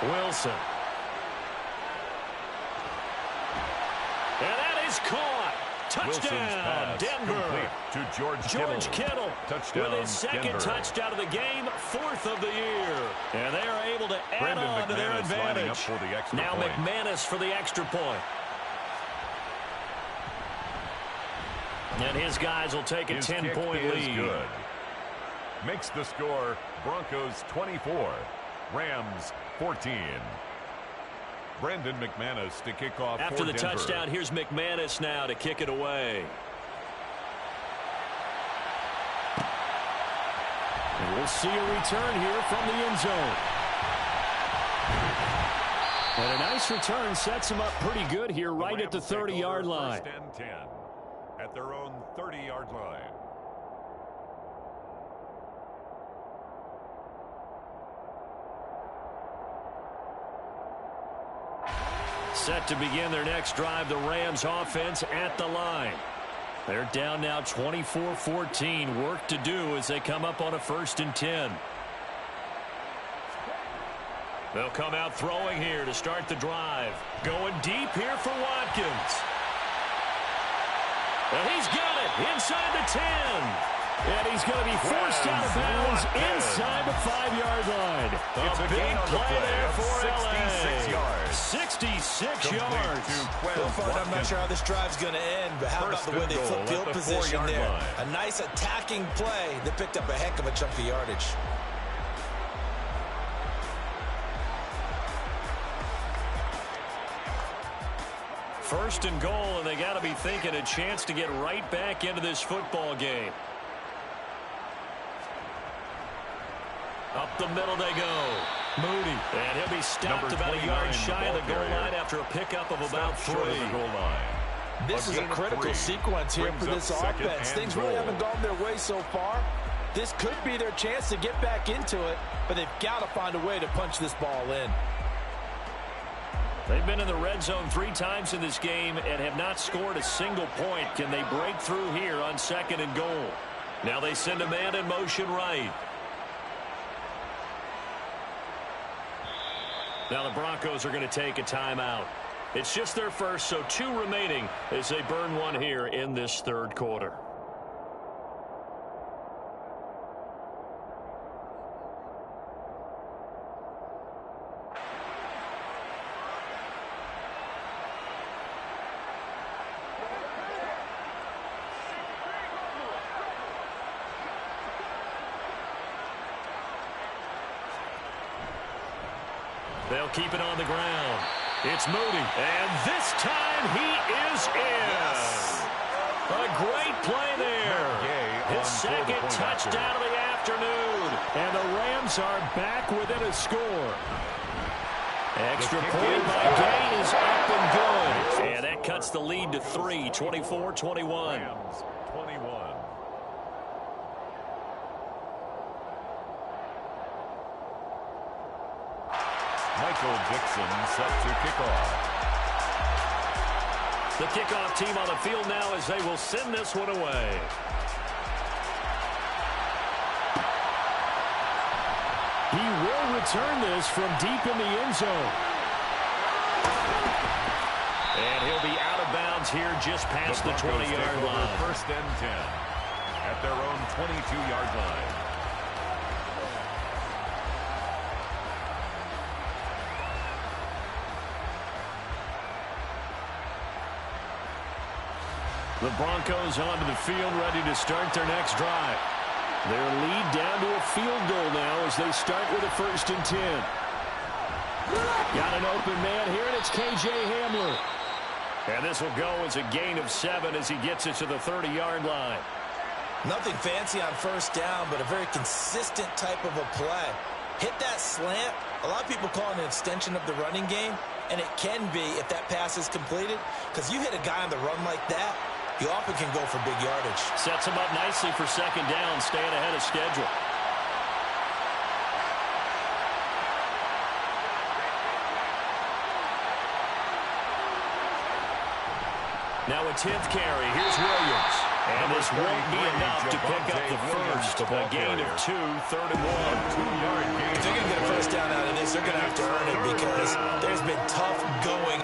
Wilson. And that is caught. Touchdown, Denver. To George Kittle Touchdown, with his 2nd touchdown of the game, 4th of the year. And they are able to add on to their advantage. Now McManus for the extra point. And his guys will take a 10-point lead. Good. Makes the score Broncos 24, Rams 14. Brendan McManus to kick off after the Denver. touchdown. Here's McManus now to kick it away. And we'll see a return here from the end zone. And a nice return sets him up pretty good here right at the 30-yard line. 1st and 10 at their own 30-yard line. Set to begin their next drive, the Rams offense at the line. They're down now 24-14. Work to do as they come up on a 1st and 10. They'll come out throwing here to start the drive. Going deep here for Watkins. And he's got it inside the 10. And he's going to be forced out of bounds inside the 5-yard line. It's a big play there for 66 LA. yards. 66 yards. So far, I'm not sure how this drive's going to end, but how about the way they flip field position there? A nice attacking play that picked up a heck of a chunk of yardage. First and goal, and they got to be thinking a chance to get right back into this football game. Up the middle they go. Moody. And he'll be stopped about a yard shy of the goal line after a pickup of about 3. This is a critical sequence here for this offense. Things really haven't gone their way so far. This could be their chance to get back into it, but they've got to find a way to punch this ball in. They've been in the red zone 3 times in this game and have not scored a single point. Can they break through here on 2nd and goal? Now they send a man in motion right. Now the Broncos are going to take a timeout. It's just their first, so 2 remaining as they burn one here in this 3rd quarter. They'll keep it on the ground. It's Moody. And this time he is in. Yes. A great play there. His 2nd touchdown of the afternoon. And the Rams are back within a score. Extra point by Gay is up and good. And that cuts the lead to 3, 24-21. Rams 21. Michael Dixon set to kick off. The kickoff team on the field now as they will send this one away. He will return this from deep in the end zone. And he'll be out of bounds here just past the 20-yard line. 1st and 10 at their own 22-yard line. The Broncos onto the field, ready to start their next drive. Their lead down to a field goal now as they start with a 1st and 10. Got an open man here, and it's K.J. Hamler. And this will go as a gain of 7 as he gets it to the 30-yard line. Nothing fancy on 1st down, but a very consistent type of a play. Hit that slant. A lot of people call it an extension of the running game, and it can be if that pass is completed, because you hit a guy on the run like that, you often can go for big yardage. Sets him up nicely for 2nd down, staying ahead of schedule. Now a 10th carry. Here's Williams. And this won't be enough to pick up the first. A gain of 2, 3rd and 1. 2-yard gain. If they're going to get a 1st down out of this, they're going to have to earn it because there's been tough going.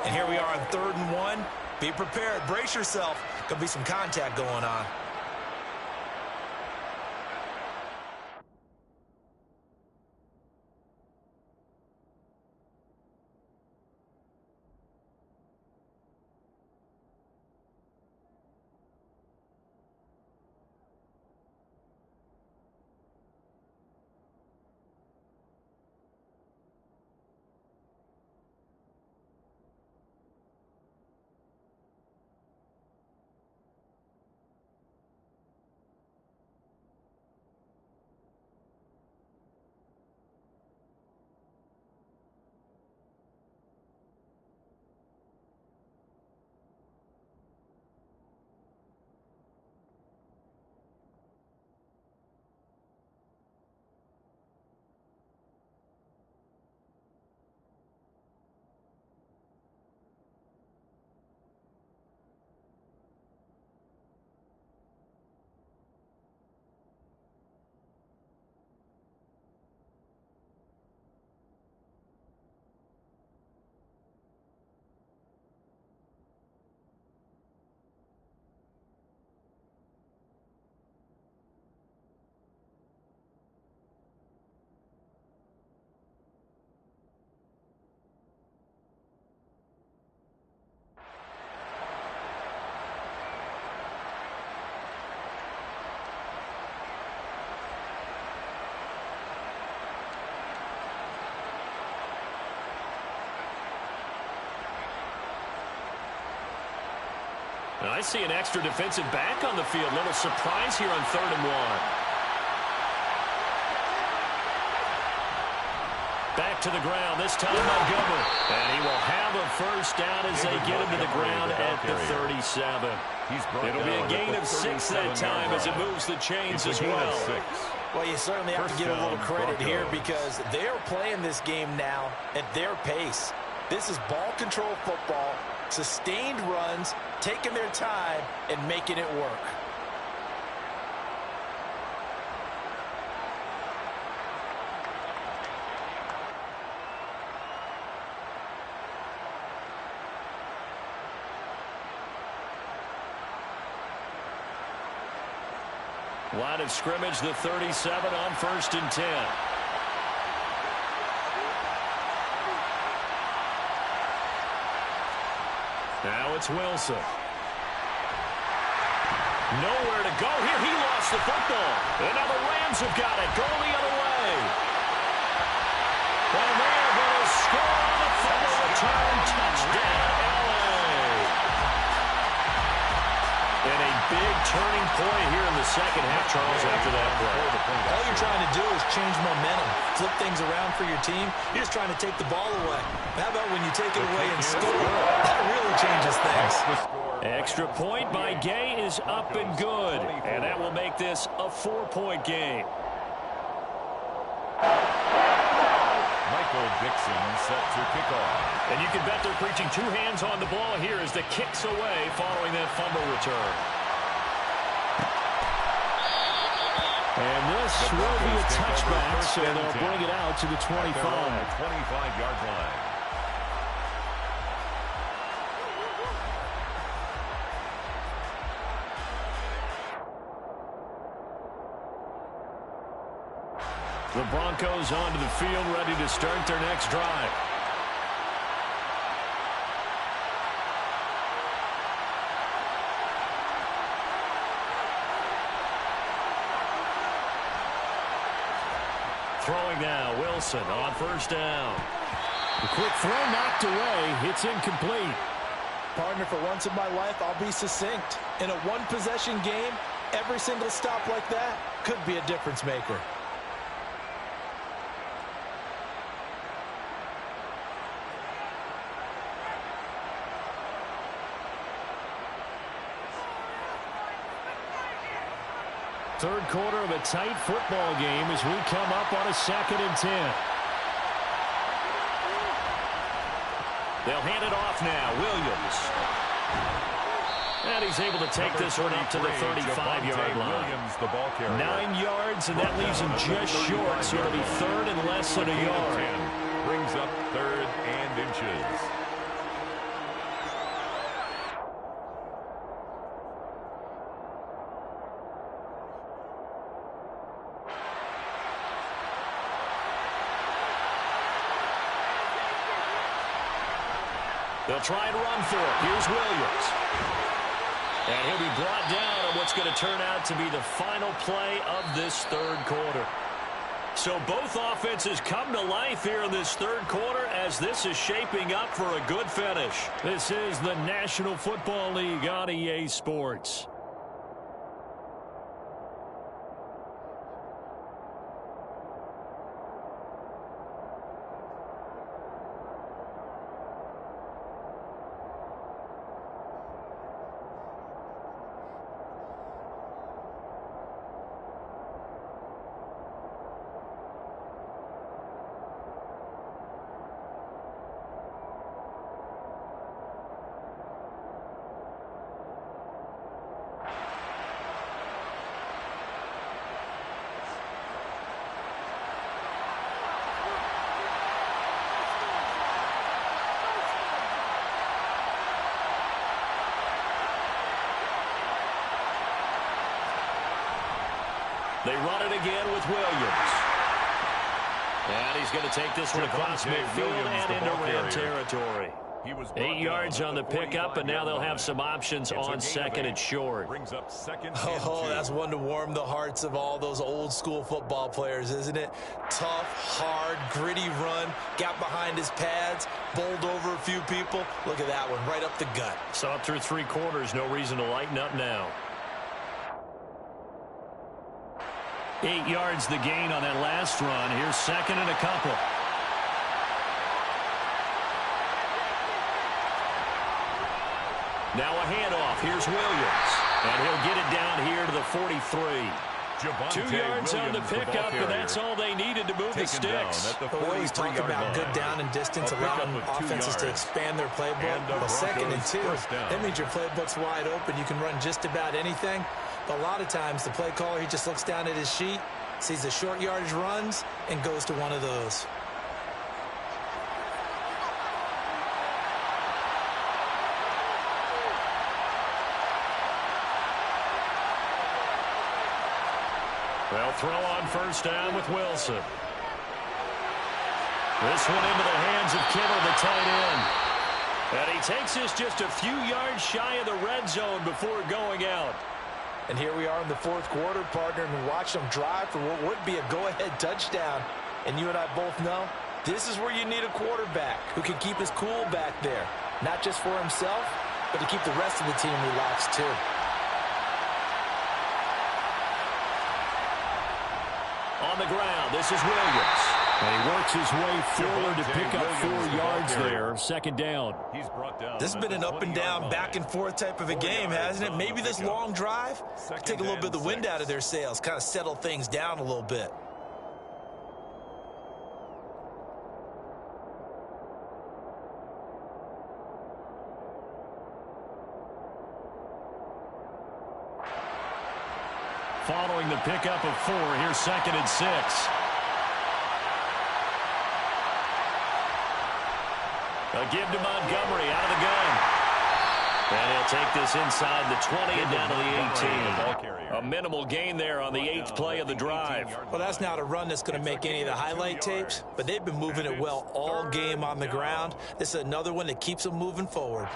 And here we are on 3rd and 1. Be prepared. Brace yourself. Could be some contact going on. And I see an extra defensive back on the field. Little surprise here on 3rd and 1. Back to the ground, this time Montgomery. And he will have a first down as they get him to the ground at the 37. It'll be a gain of 6 that time as it moves the chains as well. Well, you certainly have to give a little credit here because they're playing this game now at their pace. This is ball control football, sustained runs, taking their time and making it work. Line of scrimmage, the 37 on 1st and 10. Now it's Wilson. Nowhere to go here. He lost the football. And now the Rams have got it. Going the other way. And they're going to score on the fumble return. Touchdown, LA. And a big turning point here in the second half, Charles, after that play. All you're trying to do is change momentum, flip things around for your team. You're just trying to take the ball away. How about when you take it away and score? That really changes things. Extra point by Gay is up and good. And that will make this a 4-point game. Michael Dixon set to kick off. And you can bet they're preaching 2 hands on the ball here as the kick's away following that fumble return. And this will be a touchback, so they'll bring it out to the 25. 25-yard line. The Broncos onto the field, ready to start their next drive. Throwing now, Wilson on 1st down. The quick throw knocked away. It's incomplete. Partner, for once in my life, I'll be succinct. In a one-possession game, every single stop like that could be a difference maker. Third quarter of a tight football game as we come up on a 2nd and 10. They'll hand it off now. Williams. And he's able to take this one up to the 35-yard line. 9 yards, and that leaves him just short, so it'll be 3rd and less than a yard. Brings up 3rd and inches. They'll try and run for it. Here's Williams. And he'll be brought down on what's going to turn out to be the final play of this 3rd quarter. So both offenses come to life here in this 3rd quarter as this is shaping up for a good finish. This is the National Football League on EA Sports. They run it again with Williams. And he's going to take this one across midfield and into Ram territory. He was 8 yards on the pickup, and now they'll have some options on second and short. Brings up second Oh, that's one to warm the hearts of all those old school football players, isn't it? Tough, hard, gritty run, got behind his pads, bowled over a few people. Look at that one, right up the gut. Saw it through 3 quarters, no reason to lighten up now. 8 yards the gain on that last run. Here's second and a couple. Now a handoff. Here's Williams. And he'll get it down here to the 43. 2 yards on the pickup, and that's all they needed to move the sticks. We always talk about good down and distance, allowing offenses to expand their playbook. Well, second and 2, that means your playbook's wide open. You can run just about anything. But a lot of times, the play caller, he just looks down at his sheet, sees the short yardage runs, and goes to one of those. They'll throw on first down with Wilson. This one into the hands of Kittle, the tight end. And he takes this just a few yards shy of the red zone before going out. And here we are in the 4th quarter, partner, and watch them drive for what would be a go-ahead touchdown. And you and I both know this is where you need a quarterback who can keep his cool back there. Not just for himself, but to keep the rest of the team relaxed too. On the ground, this is Williams. And he works his way forward to pick up 4 yards there. Second down. This has been an up and down, back and forth type of a game, hasn't it? Maybe this long drive take a little bit of the wind out of their sails, kind of settle things down a little bit. Following the pickup of 4, here's second and 6. A give to Montgomery out of the gun. And he'll take this inside the 20 and down to the 18. A minimal gain there on the 8th play of the drive. Well, that's not a run that's going to make any of the highlight tapes, but they've been moving it well all game on the ground. This is another one that keeps them moving forward.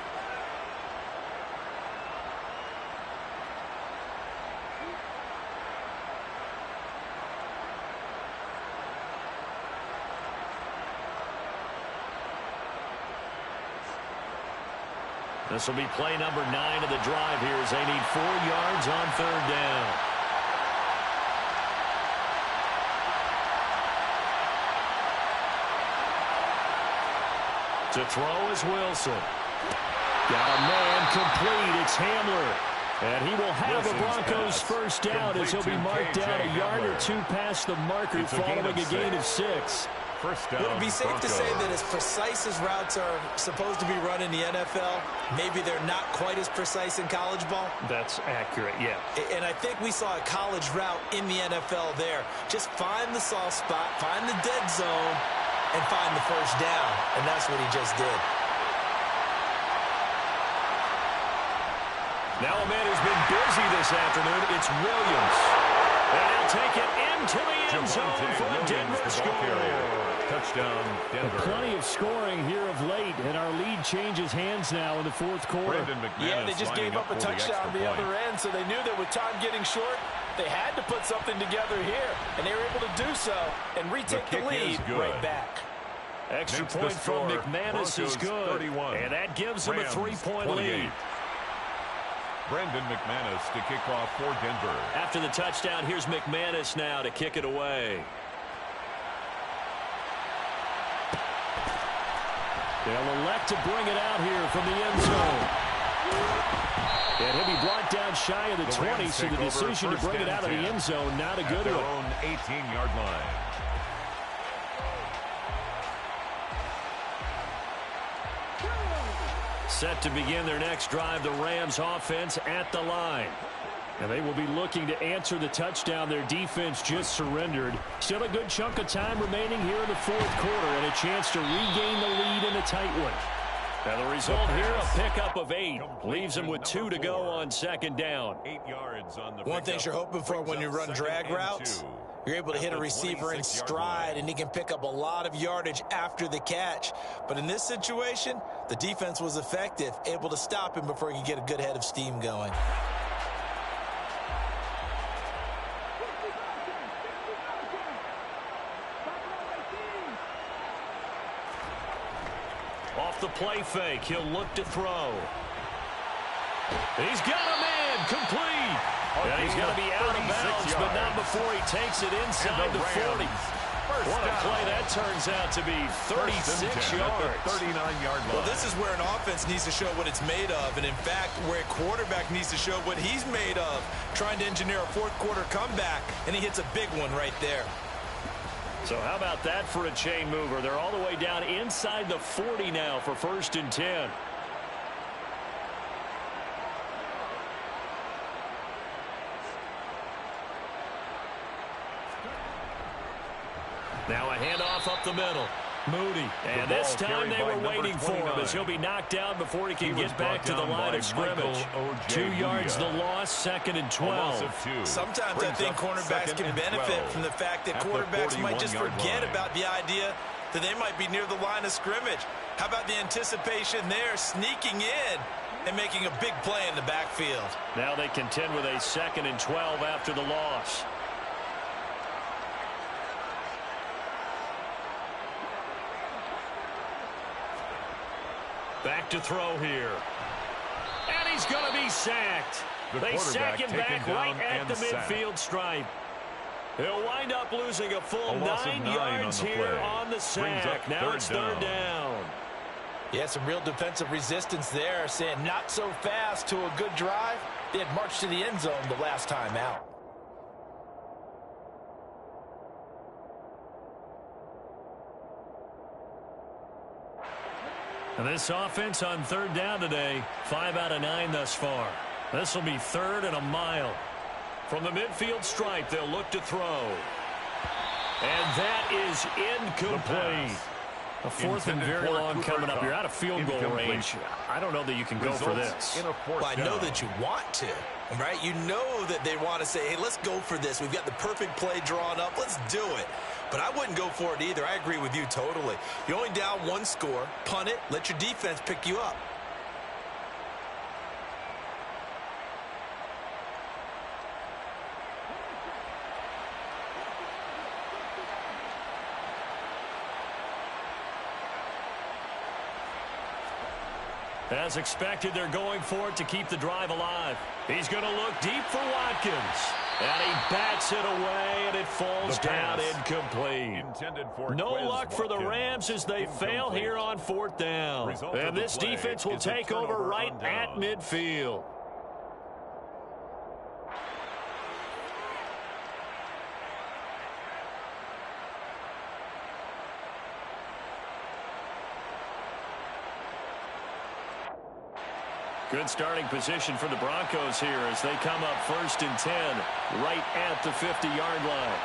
This will be play number 9 of the drive here as they need 4 yards on 3rd down. To throw is Wilson. Got a man complete. It's Hamler. And he will have the Broncos first down as he'll be marked down a yard or 2 past the marker following a gain of 6. Would it be safe to say that as precise as routes are supposed to be run in the NFL, maybe they're not quite as precise in college ball? That's accurate, yeah. And I think we saw a college route in the NFL there. Just find the soft spot, find the dead zone, and find the first down. And that's what he just did. Now a man who's been busy this afternoon, it's Williams. And he'll take it into the end zone for a Denver score. Touchdown, Denver. Plenty of scoring here of late, and our lead changes hands now in the 4th quarter. Yeah, they just gave up a touchdown on the other end, so they knew that with time getting short, they had to put something together here, and they were able to do so and retake the lead right back. Extra point from McManus is good, 31. and that gives them a 3-point lead. Brendan McManus to kick off for Denver. After the touchdown, here's McManus now to kick it away. They'll elect to bring it out here from the end zone. And he'll be brought down shy of the 20, so the decision to bring it out of the end zone, not a good one. At their own 18-yard line. Set to begin their next drive, the Rams offense at the line. And they will be looking to answer the touchdown their defense just surrendered. Still a good chunk of time remaining here in the 4th quarter and a chance to regain the lead in a tight one. Now the result here, a pickup of 8. Leaves them with 2 to go on 2nd down. 8 yards on the One thing you're hoping for when you run drag routes, You're able to hit a receiver in stride, and he can pick up a lot of yardage after the catch. But in this situation, the defense was effective, able to stop him before he could get a good head of steam going. Off the play fake, he'll look to throw. He's got a man, complete. And he's going to be out of bounds, but not before he takes it inside the 40. What a play that turns out to be, 36 yards. 39-yard line. Well, this is where an offense needs to show what it's made of, and in fact, where a quarterback needs to show what he's made of, trying to engineer a fourth-quarter comeback, and he hits a big one right there. So how about that for a chain mover? They're all the way down inside the 40 now for 1st and 10. Now a handoff up the middle. Moody. And this time they were waiting for him as he'll be knocked down before he can get back to the line of scrimmage. 2 yards the loss, 2nd and 12. Sometimes I think cornerbacks can benefit from the fact that quarterbacks might just forget about the idea that they might be near the line of scrimmage. How about the anticipation there, sneaking in and making a big play in the backfield? Now they contend with a 2nd and 12 after the loss. Back to throw here. And he's going to be sacked. They sack him back right at the midfield stripe. He'll wind up losing a full 9 yards here on the sack. Now it's third down. Yeah, some real defensive resistance there, saying not so fast to a good drive. They had marched to the end zone the last time out. And this offense on 3rd down today, 5 out of 9 thus far. This will be 3rd and a mile. From the midfield stripe, they'll look to throw. And that is incomplete. A 4th and very long coming up. You're out of field goal range. I don't know that you can go for this. Well, I know that you want to, right? You know that they want to say, hey, let's go for this. We've got the perfect play drawn up. Let's do it. But I wouldn't go for it either. I agree with you totally. You're only down 1 score. Punt it. Let your defense pick you up. As expected, they're going for it to keep the drive alive. He's going to look deep for Watkins. And he bats it away, and it falls down incomplete. No luck for the Rams as they fail here on 4th down. And this defense will take over right at midfield. Good starting position for the Broncos here as they come up 1st and 10 right at the 50-yard line.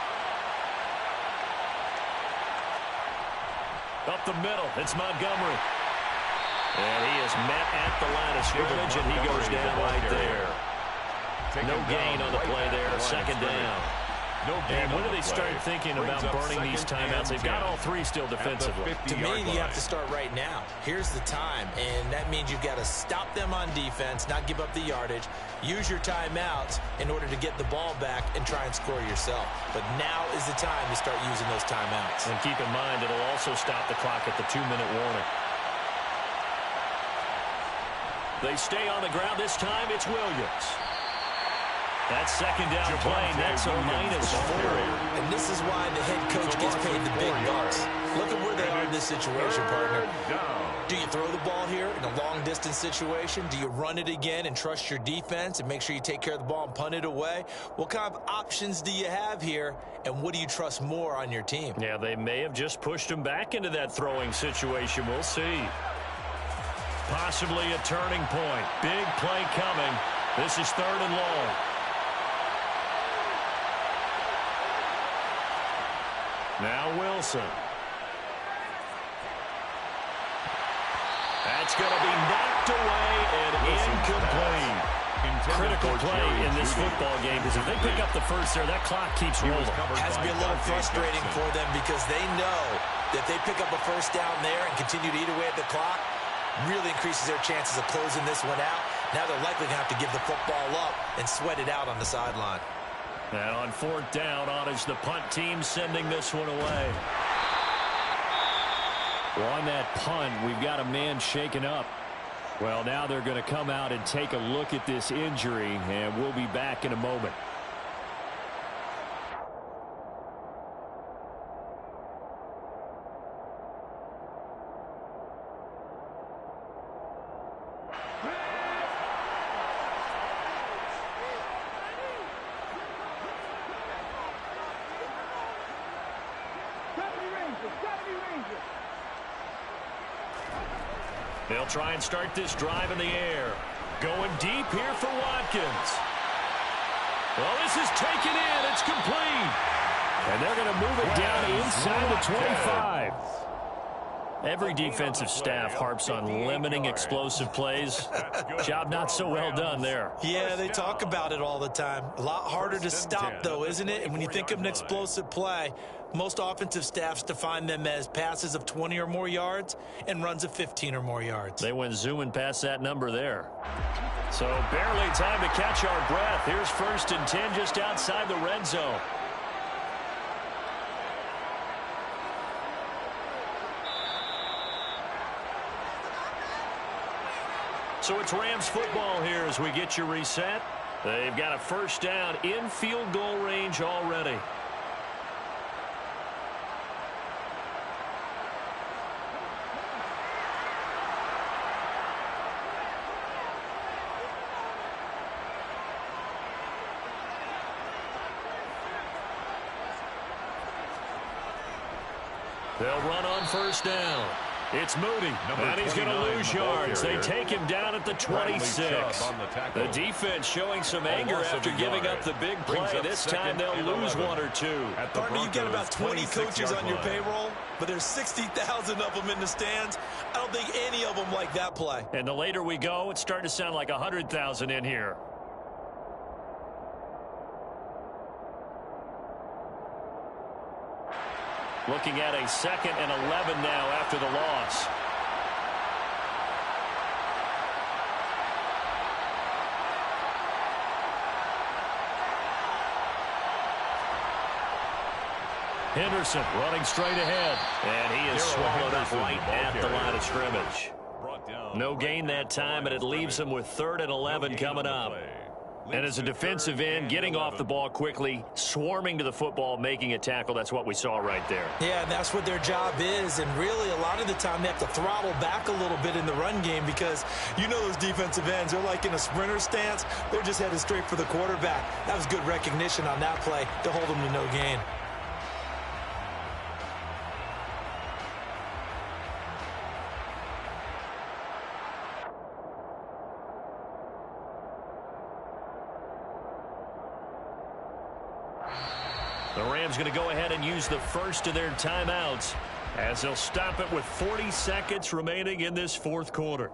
Up the middle, it's Montgomery. And he is met at the line of scrimmage, and he goes down right there. No gain on the play there, 2nd down. And when do they start thinking about burning these timeouts? They've got all 3 still defensively. To me, you have to start right now. Here's the time, and that means you've got to stop them on defense, not give up the yardage, use your timeouts in order to get the ball back and try and score yourself. But now is the time to start using those timeouts. And keep in mind, it'll also stop the clock at the 2-minute warning. They stay on the ground. This time it's Williams. That 2nd down play, that's a -4. And this is why the head coach gets paid the big bucks. Look at where they are in this situation, partner. Do you throw the ball here in a long-distance situation? Do you run it again and trust your defense and make sure you take care of the ball and punt it away? What kind of options do you have here, and what do you trust more on your team? Yeah, they may have just pushed him back into that throwing situation. We'll see. Possibly a turning point. Big play coming. This is 3rd and long. Now Wilson. That's going to be knocked away and incomplete. critical play in this football game because if they pick up the first there, that clock keeps rolling. Has to be a little frustrating for them because they know that they pick up a first down there and continue to eat away at the clock, really increases their chances of closing this one out. Now they're likely going to have to give the football up and sweat it out on the sideline. And on fourth down, on is the punt team sending this one away. Well, on that punt, we've got a man shaken up. Well, now they're going to come out and take a look at this injury, and we'll be back in a moment. They'll try and start this drive in the air. Going deep here for Watkins. Well, this is taken in. It's complete. And they're going to move it down inside the 25. Every defensive staff harps on limiting explosive plays. Job not so well done there. Yeah, they talk about it all the time. A lot harder to stop, though, isn't it? And when you think of an explosive play, most offensive staffs define them as passes of 20 or more yards and runs of 15 or more yards. They went zooming past that number there. So barely time to catch our breath. Here's 1st and 10 just outside the red zone. So it's Rams football here as we get you reset. They've got a first down in field goal range already. They'll run on first down. It's Moody, and he's going to lose yards. They take him down at the 26. The defense showing some anger after giving up the big play. This time they'll lose 1 or 2. Partner, you got about 20 coaches on your payroll, but there's 60,000 of them in the stands. I don't think any of them like that play. And the later we go, it's starting to sound like 100,000 in here. Looking at a 2nd and 11 now after the loss. Henderson running straight ahead. And he is swallowed up right at the line of scrimmage. No gain that time, and it leaves him with 3rd and 11 coming up. And as a defensive end, getting off the ball quickly, swarming to the football, making a tackle, that's what we saw right there. Yeah, and that's what their job is. And really, a lot of the time, they have to throttle back a little bit in the run game because you know those defensive ends, they're like in a sprinter stance. They're just headed straight for the quarterback. That was good recognition on that play to hold them to no gain. The Rams going to go ahead and use the first of their timeouts as they'll stop it with 40 seconds remaining in this 4th quarter.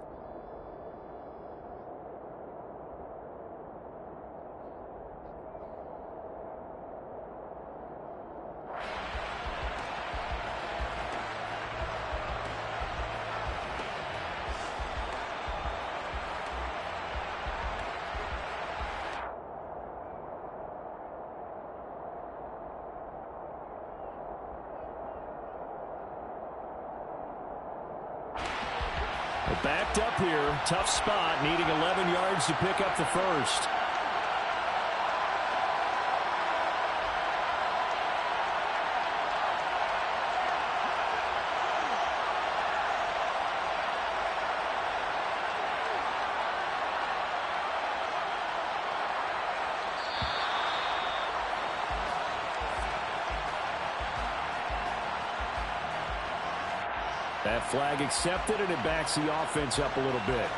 Backed up here, tough spot, needing 11 yards to pick up the first. That flag accepted, and it backs the offense up a little bit.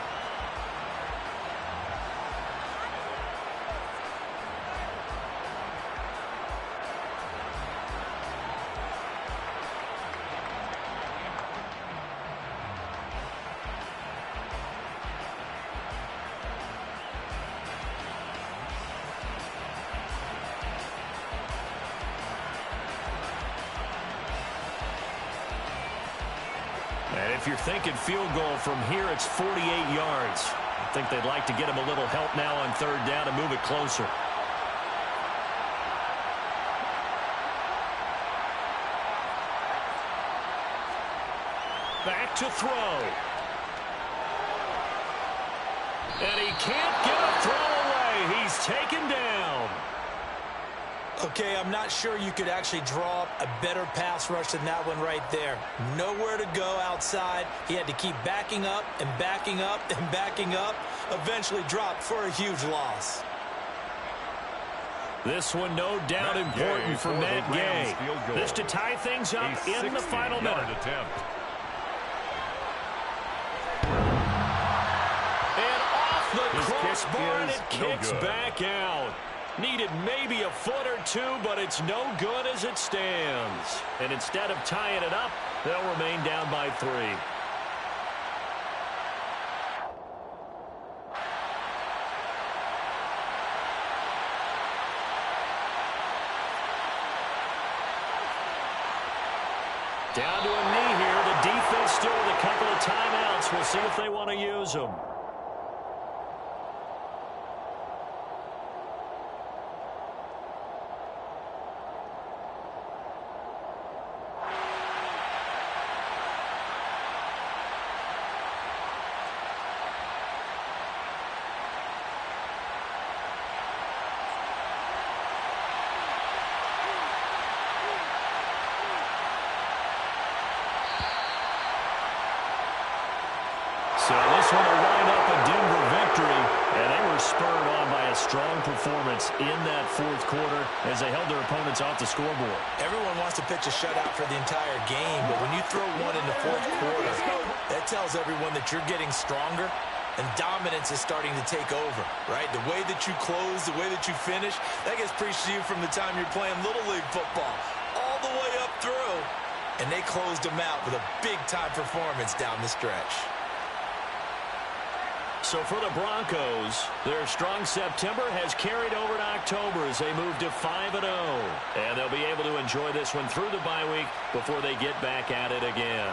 if you're thinking field goal from here, it's 48 yards. I think they'd like to get him a little help now on third down and move it closer. Back to throw. And he can't get a throw away. He's taken down. Okay, I'm not sure you could actually draw up a better pass rush than that one right there. Nowhere to go outside. He had to keep backing up and backing up and backing up. Eventually dropped for a huge loss. This one no doubt important for Matt Gay. This to tie things up in the final minute. Attempt. And off the crossbar, and it kicks back out. Needed maybe a foot or two, but it's no good as it stands. And instead of tying it up, they'll remain down by 3. Down to a knee here. The defense still with a couple of timeouts. We'll see if they want to use them. So this one will wind up a Denver victory, and they were spurred on by a strong performance in that fourth quarter as they held their opponents off the scoreboard. Everyone wants to pitch a shutout for the entire game, but when you throw one in the fourth quarter, that tells everyone that you're getting stronger and dominance is starting to take over, right? The way that you close, the way that you finish, that gets preached to you from the time you're playing Little League football all the way up through, and they closed them out with a big-time performance down the stretch. So for the Broncos, their strong September has carried over to October as they move to 5-0. And they'll be able to enjoy this one through the bye week before they get back at it again.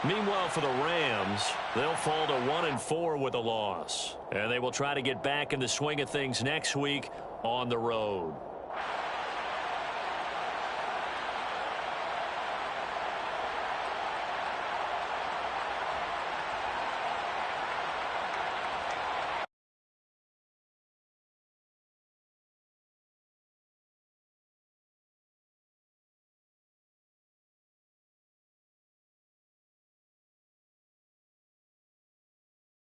Meanwhile, for the Rams, they'll fall to 1-4 with a loss. And they will try to get back in the swing of things next week on the road.